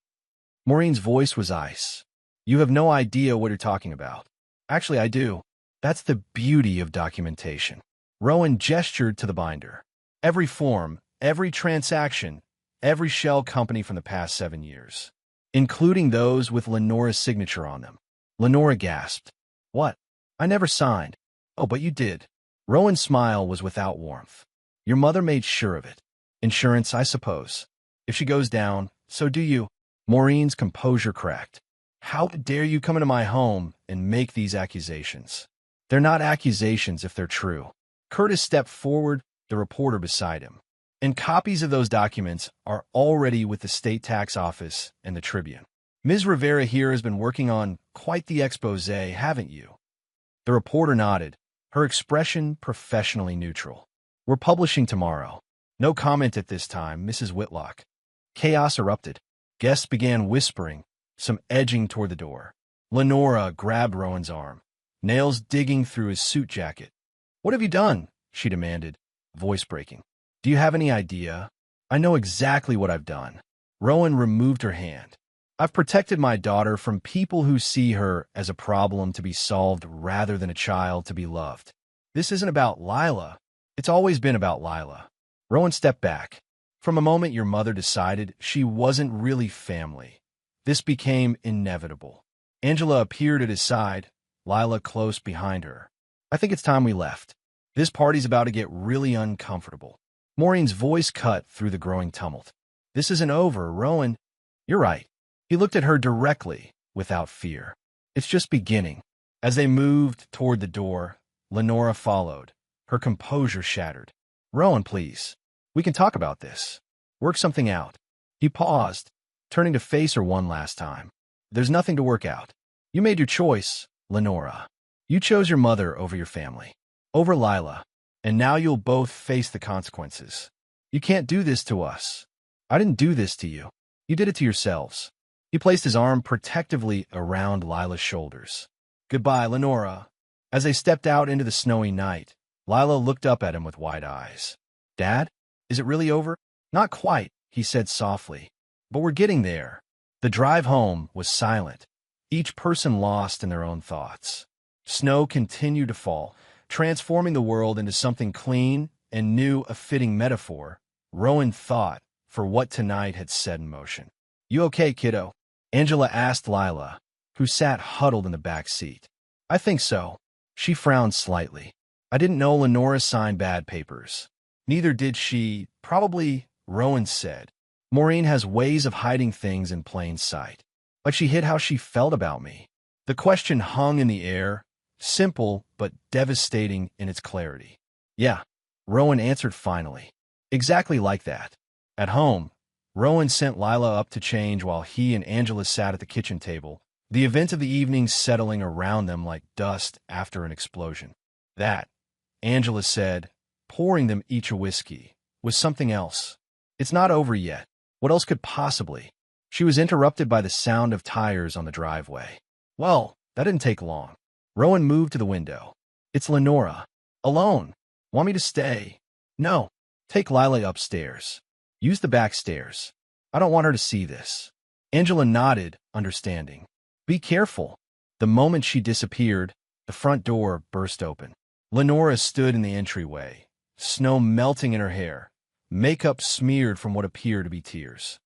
Maureen's voice was ice. "You have no idea what you're talking about." "Actually, I do. That's the beauty of documentation." Rowan gestured to the binder. "Every form, every transaction, every shell company from the past 7 years, including those with Lenora's signature on them." Lenora gasped. "What? I never signed." "Oh, but you did." Rowan's smile was without warmth. "Your mother made sure of it. Insurance, I suppose. If she goes down, so do you." Maureen's composure cracked. "How dare you come into my home and make these accusations?" "They're not accusations if they're true." Curtis stepped forward, the reporter beside him. "And copies of those documents are already with the State Tax Office and the Tribune. Ms. Rivera here has been working on quite the expose, haven't you?" The reporter nodded, her expression professionally neutral. "We're publishing tomorrow." "No comment at this time, Mrs. Whitlock." Chaos erupted. Guests began whispering, some edging toward the door. Lenora grabbed Rowan's arm, nails digging through his suit jacket. "What have you done?" she demanded, voice breaking. "Do you have any idea?" "I know exactly what I've done." Rowan removed her hand. "I've protected my daughter from people who see her as a problem to be solved rather than a child to be loved. This isn't about Lila. It's always been about Lila." Rowan stepped back. "From a moment your mother decided she wasn't really family, this became inevitable." Angela appeared at his side, Lila close behind her. "I think it's time we left. This party's about to get really uncomfortable." Maureen's voice cut through the growing tumult. "This isn't over, Rowan." "You're right." He looked at her directly, without fear. "It's just beginning." As they moved toward the door, Lenora followed, her composure shattered. "Rowan, please. We can talk about this. Work something out." He paused, turning to face her one last time. "There's nothing to work out. You made your choice, Lenora. You chose your mother over your family, over Lila, and now you'll both face the consequences. You can't do this to us. I didn't do this to you. You did it to yourselves." He placed his arm protectively around Lila's shoulders. "Goodbye, Lenora." As they stepped out into the snowy night, Lila looked up at him with wide eyes. "Dad, is it really over?" "Not quite," he said softly, "but we're getting there." The drive home was silent, each person lost in their own thoughts. Snow continued to fall, transforming the world into something clean and new, a fitting metaphor Rowan thought for what tonight had set in motion. "You okay, kiddo?" Angela asked Lila, who sat huddled in the back seat. "I think so." She frowned slightly. "I didn't know Lenora signed bad papers." "Neither did she, probably," Rowan said. "Maureen has ways of hiding things in plain sight. But she hid how she felt about me." The question hung in the air, simple but devastating in its clarity. "Yeah," Rowan answered finally. "Exactly like that." At home, Rowan sent Lila up to change while he and Angela sat at the kitchen table, the event of the evening settling around them like dust after an explosion. "That," Angela said, pouring them each a whiskey, "was something else. It's not over yet. What else could possibly?" She was interrupted by the sound of tires on the driveway. Well, that didn't take long. Rowan moved to the window. "It's Lenora. Alone. Want me to stay?" "No. Take Lila upstairs. Use the back stairs. I don't want her to see this." Angela nodded, understanding. "Be careful." The moment she disappeared, the front door burst open. Lenora stood in the entryway, snow melting in her hair, makeup smeared from what appeared to be tears.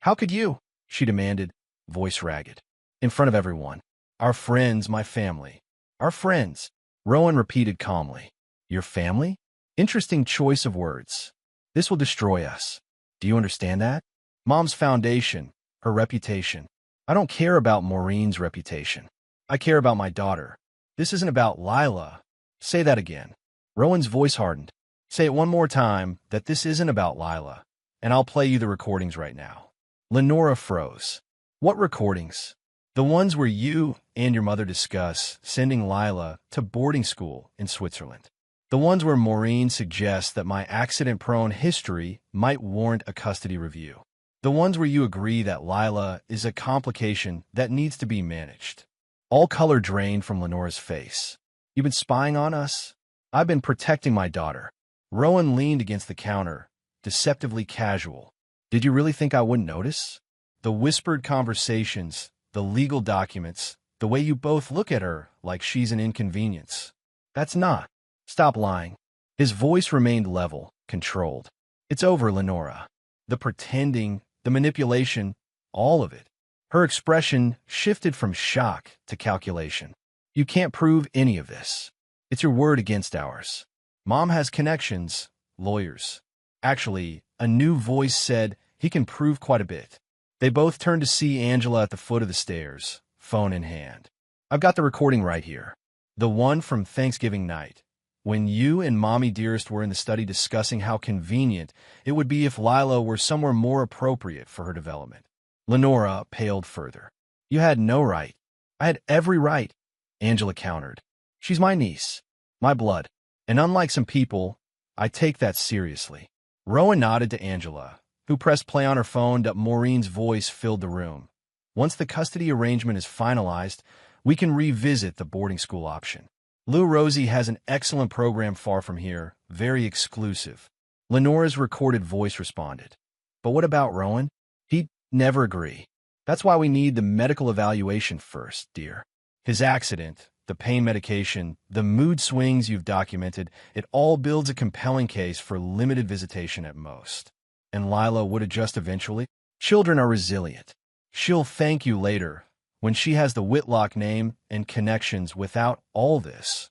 "How could you?" she demanded, voice ragged. "In front of everyone. Our friends, my family." "Our friends," Rowan repeated calmly. "Your family? Interesting choice of words. This will destroy us. Do you understand that? Mom's foundation, her reputation. I don't care about Maureen's reputation. I care about my daughter. This isn't about Lila." "Say that again." Rowan's voice hardened. "Say it one more time, that this isn't about Lila, and I'll play you the recordings right now." Lenora froze. "What recordings?" "The ones where you and your mother discuss sending Lila to boarding school in Switzerland. The ones where Maureen suggests that my accident-prone history might warrant a custody review. The ones where you agree that Lila is a complication that needs to be managed." All color drained from Lenora's face. "You've been spying on us?" "I've been protecting my daughter." Rowan leaned against the counter, deceptively casual. "Did you really think I wouldn't notice? The whispered conversations, the legal documents, the way you both look at her like she's an inconvenience. That's not." "Stop lying." His voice remained level, controlled. "It's over, Lenora. The pretending, the manipulation, all of it." Her expression shifted from shock to calculation. "You can't prove any of this. It's your word against ours. Mom has connections, lawyers." Actually, a new voice said, "He can prove quite a bit." They both turned to see Angela at the foot of the stairs, phone in hand. "I've got the recording right here. The one from Thanksgiving night, when you and Mommy Dearest were in the study discussing how convenient it would be if Lila were somewhere more appropriate for her development." Lenora paled further. "You had no right." "I had every right," Angela countered. "She's my niece, my blood, and unlike some people, I take that seriously." Rowan nodded to Angela, who pressed play on her phone. Maureen's voice filled the room. "Once the custody arrangement is finalized, we can revisit the boarding school option. Lou Rosie has an excellent program far from here, very exclusive." Lenora's recorded voice responded. "But what about Rowan? He'd never agree. That's why we need the medical evaluation first, dear. His accident, the pain medication, the mood swings you've documented, it all builds a compelling case for limited visitation at most. And Lila would adjust eventually. Children are resilient. She'll thank you later, when she has the Whitlock name and connections without all this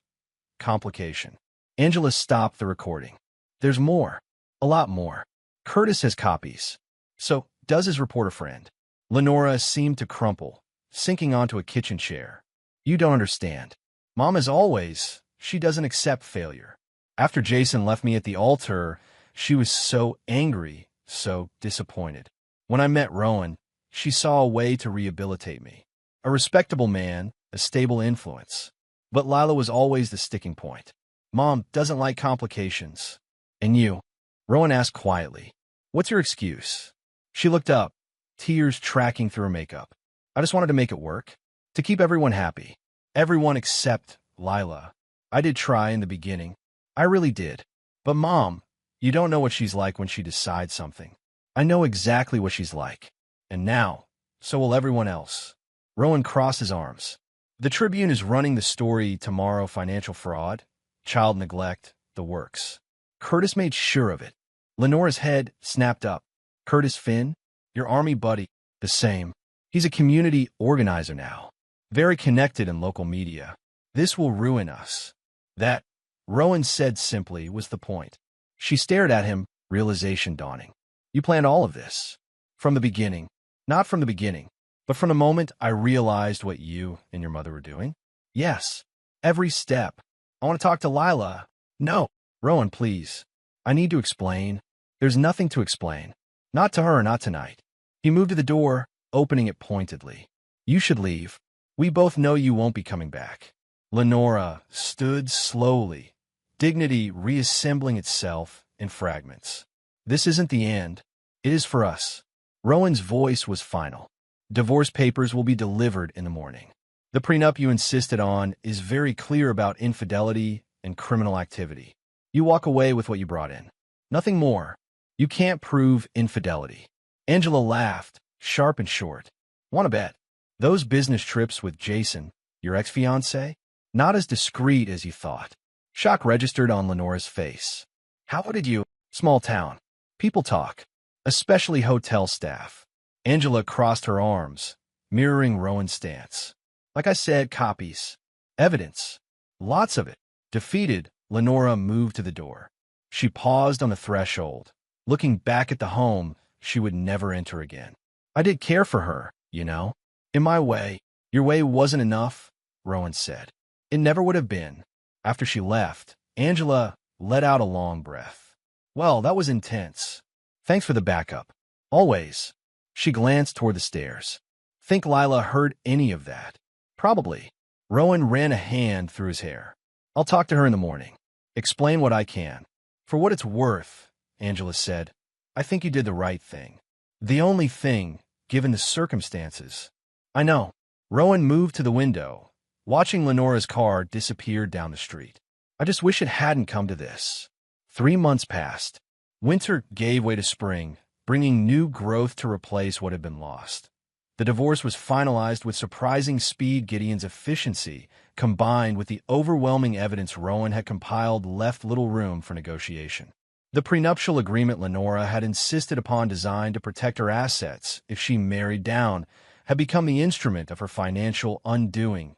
complication." Angela stopped the recording. "There's more. A lot more. Curtis has copies. So does his reporter friend." Lenora seemed to crumple, sinking onto a kitchen chair. "You don't understand. Mom is always, she doesn't accept failure. After Jason left me at the altar, she was so angry, so disappointed. When I met Rowan, she saw a way to rehabilitate me. A respectable man, a stable influence. But Lila was always the sticking point. Mom doesn't like complications." "And you?" Rowan asked quietly. "What's your excuse?" She looked up, tears tracking through her makeup. "I just wanted to make it work. To keep everyone happy. Everyone except Lila. I did try in the beginning. I really did. But Mom, you don't know what she's like when she decides something. I know exactly what she's like. And now, so will everyone else." Rowan crossed his arms. "The Tribune is running the story tomorrow: financial fraud, child neglect, the works. Curtis made sure of it." Lenora's head snapped up. Curtis Finn? Your army buddy? The same. He's a community organizer now. Very connected in local media. This will ruin us. That, Rowan said simply, was the point. She stared at him, realization dawning. You planned all of this. From the beginning. Not from the beginning, but from the moment I realized what you and your mother were doing? Yes. Every step. I want to talk to Lila. No. Rowan, please. I need to explain. There's nothing to explain. Not to her, not tonight. He moved to the door, opening it pointedly. You should leave. We both know you won't be coming back. Lenora stood slowly, dignity reassembling itself in fragments. This isn't the end. It is for us. Rowan's voice was final. Divorce papers will be delivered in the morning. The prenup you insisted on is very clear about infidelity and criminal activity. You walk away with what you brought in. Nothing more. You can't prove infidelity. Angela laughed, sharp and short. Want to bet? Those business trips with Jason, your ex-fiancé? Not as discreet as you thought. Shock registered on Lenora's face. How did you? Small town. People talk. Especially hotel staff. Angela crossed her arms, mirroring Rowan's stance. Like I said, copies. Evidence. Lots of it. Defeated, Lenora moved to the door. She paused on the threshold, looking back at the home she would never enter again. I did care for her, you know. In my way. Your way wasn't enough, Rowan said. It never would have been. After she left, Angela let out a long breath. Well, that was intense. Thanks for the backup. Always. She glanced toward the stairs. Think Lila heard any of that? Probably. Rowan ran a hand through his hair. I'll talk to her in the morning. Explain what I can. For what it's worth, Angela said, I think you did the right thing. The only thing, given the circumstances. I know. Rowan moved to the window, watching Lenora's car disappear down the street. I just wish it hadn't come to this. 3 months passed. Winter gave way to spring, bringing new growth to replace what had been lost. The divorce was finalized with surprising speed. Gideon's efficiency, combined with the overwhelming evidence Rowan had compiled, left little room for negotiation. The prenuptial agreement Lenora had insisted upon, designed to protect her assets if she married down, had become the instrument of her financial undoing.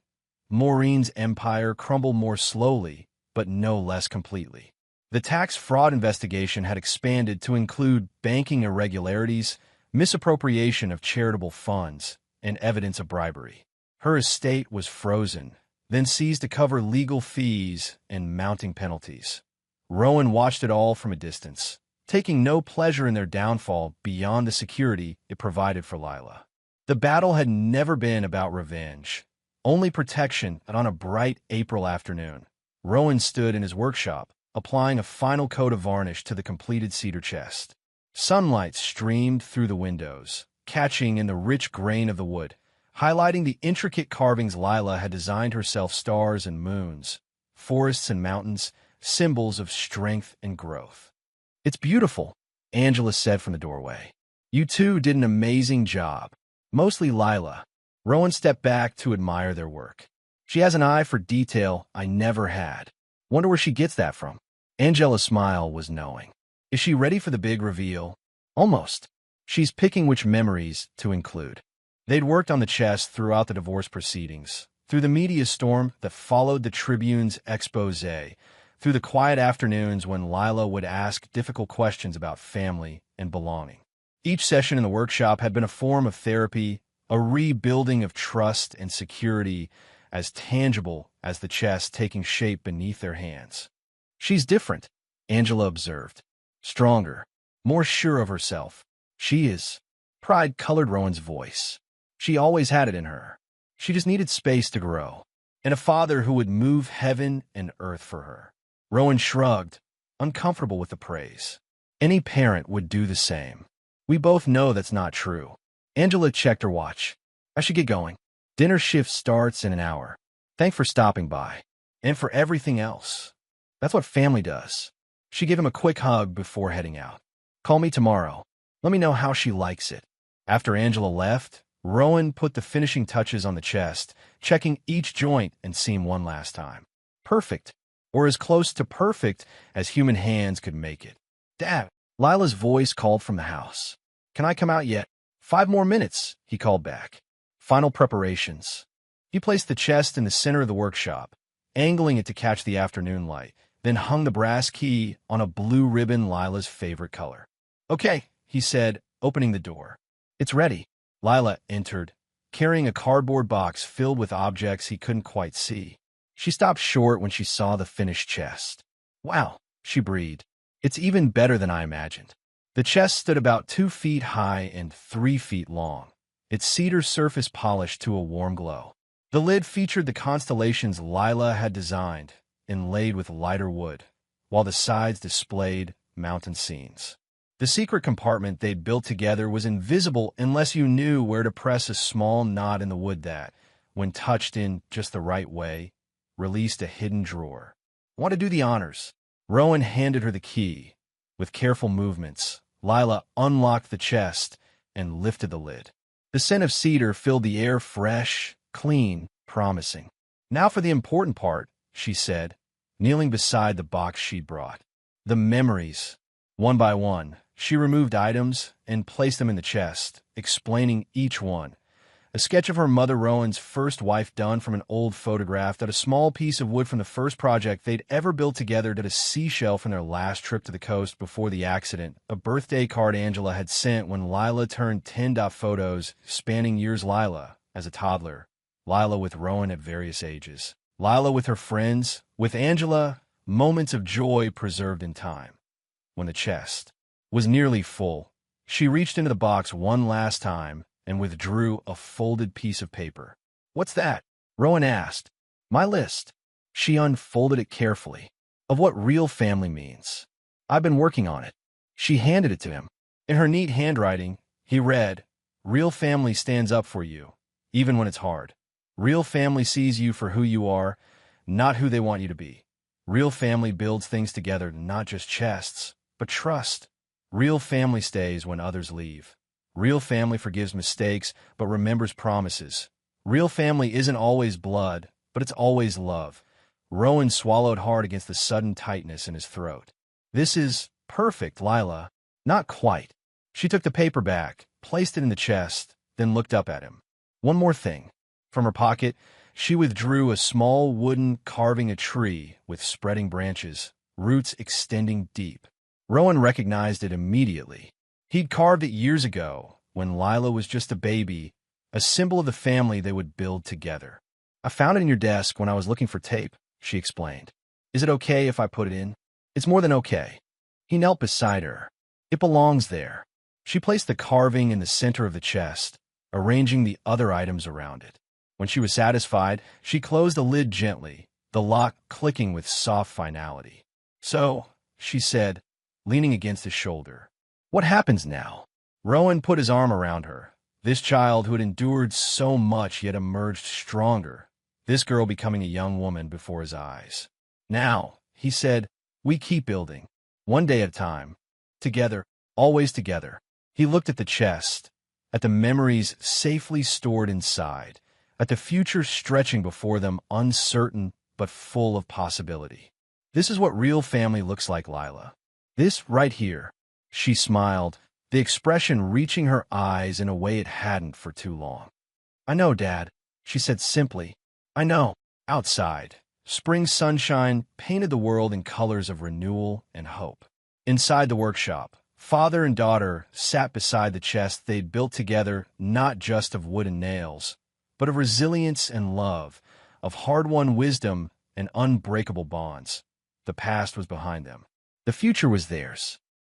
Maureen's empire crumbled more slowly, but no less completely. The tax fraud investigation had expanded to include banking irregularities, misappropriation of charitable funds, and evidence of bribery. Her estate was frozen, then seized to cover legal fees and mounting penalties. Rowan watched it all from a distance, taking no pleasure in their downfall beyond the security it provided for Lila. The battle had never been about revenge, only protection, and on a bright April afternoon, Rowan stood in his workshop, applying a final coat of varnish to the completed cedar chest. Sunlight streamed through the windows, catching in the rich grain of the wood, highlighting the intricate carvings Lila had designed herself: stars and moons, forests and mountains, symbols of strength and growth. It's beautiful, Angela said from the doorway. You two did an amazing job. Mostly Lila. Rowan stepped back to admire their work. She has an eye for detail I never had. Wonder where she gets that from. Angela's smile was knowing. Is she ready for the big reveal? Almost. She's picking which memories to include. They'd worked on the chest throughout the divorce proceedings, through the media storm that followed the Tribune's expose, through the quiet afternoons when Lila would ask difficult questions about family and belonging. Each session in the workshop had been a form of therapy, a rebuilding of trust and security, as tangible as the chest taking shape beneath their hands. She's different, Angela observed. Stronger, more sure of herself. She is. Pride colored Rowan's voice. She always had it in her. She just needed space to grow, and a father who would move heaven and earth for her. Rowan shrugged, uncomfortable with the praise. Any parent would do the same. We both know that's not true. Angela checked her watch. I should get going. Dinner shift starts in an hour. Thanks for stopping by. And for everything else. That's what family does. She gave him a quick hug before heading out. Call me tomorrow. Let me know how she likes it. After Angela left, Rowan put the finishing touches on the chest, checking each joint and seam one last time. Perfect. Or as close to perfect as human hands could make it. Dad, Lila's voice called from the house. Can I come out yet? 5 more minutes, he called back. Final preparations. He placed the chest in the center of the workshop, angling it to catch the afternoon light, then hung the brass key on a blue ribbon, Lila's favorite color. Okay, he said, opening the door. It's ready. Lila entered, carrying a cardboard box filled with objects he couldn't quite see. She stopped short when she saw the finished chest. Wow, she breathed. It's even better than I imagined. The chest stood about 2 feet high and 3 feet long, its cedar surface polished to a warm glow. The lid featured the constellations Lila had designed, inlaid with lighter wood, while the sides displayed mountain scenes. The secret compartment they'd built together was invisible unless you knew where to press a small knot in the wood that, when touched in just the right way, released a hidden drawer. Want to do the honors? Rowan handed her the key. With careful movements, Lila unlocked the chest and lifted the lid. The scent of cedar filled the air, fresh, clean, promising. Now for the important part, she said, kneeling beside the box she'd brought. The memories. One by one, she removed items and placed them in the chest, explaining each one. A sketch of her mother, Rowan's first wife, done from an old photograph, that a small piece of wood from the first project they'd ever built together, that a seashell from their last trip to the coast before the accident, a birthday card Angela had sent when Lila turned 10. Photos spanning years: Lila as a toddler, Lila with Rowan at various ages, Lila with her friends, with Angela, moments of joy preserved in time. When the chest was nearly full, she reached into the box one last time and withdrew a folded piece of paper. What's that? Rowan asked. My list. She unfolded it carefully. Of what real family means. I've been working on it. She handed it to him. In her neat handwriting, he read, Real family stands up for you, even when it's hard. Real family sees you for who you are, not who they want you to be. Real family builds things together, not just chests, but trust. Real family stays when others leave. Real family forgives mistakes, but remembers promises. Real family isn't always blood, but it's always love. Rowan swallowed hard against the sudden tightness in his throat. This is perfect, Lila. Not quite. She took the paper back, placed it in the chest, then looked up at him. One more thing. From her pocket, she withdrew a small wooden carving, a tree with spreading branches, roots extending deep. Rowan recognized it immediately. He'd carved it years ago, when Lila was just a baby, a symbol of the family they would build together. I found it in your desk when I was looking for tape, she explained. Is it okay if I put it in? It's more than okay. He knelt beside her. It belongs there. She placed the carving in the center of the chest, arranging the other items around it. When she was satisfied, she closed the lid gently, the lock clicking with soft finality. So, she said, leaning against his shoulder, what happens now? Rowan put his arm around her. This child who had endured so much yet emerged stronger. This girl becoming a young woman before his eyes. Now, he said, we keep building. One day at a time. Together, always together. He looked at the chest, at the memories safely stored inside, at the future stretching before them, uncertain but full of possibility. This is what real family looks like, Lila. This right here. She smiled, the expression reaching her eyes in a way it hadn't for too long. I know, Dad, she said simply. I know. Outside, spring sunshine painted the world in colors of renewal and hope. Inside the workshop, father and daughter sat beside the chest they'd built together, not just of wood and nails, but of resilience and love, of hard-won wisdom and unbreakable bonds. The past was behind them. The future was theirs.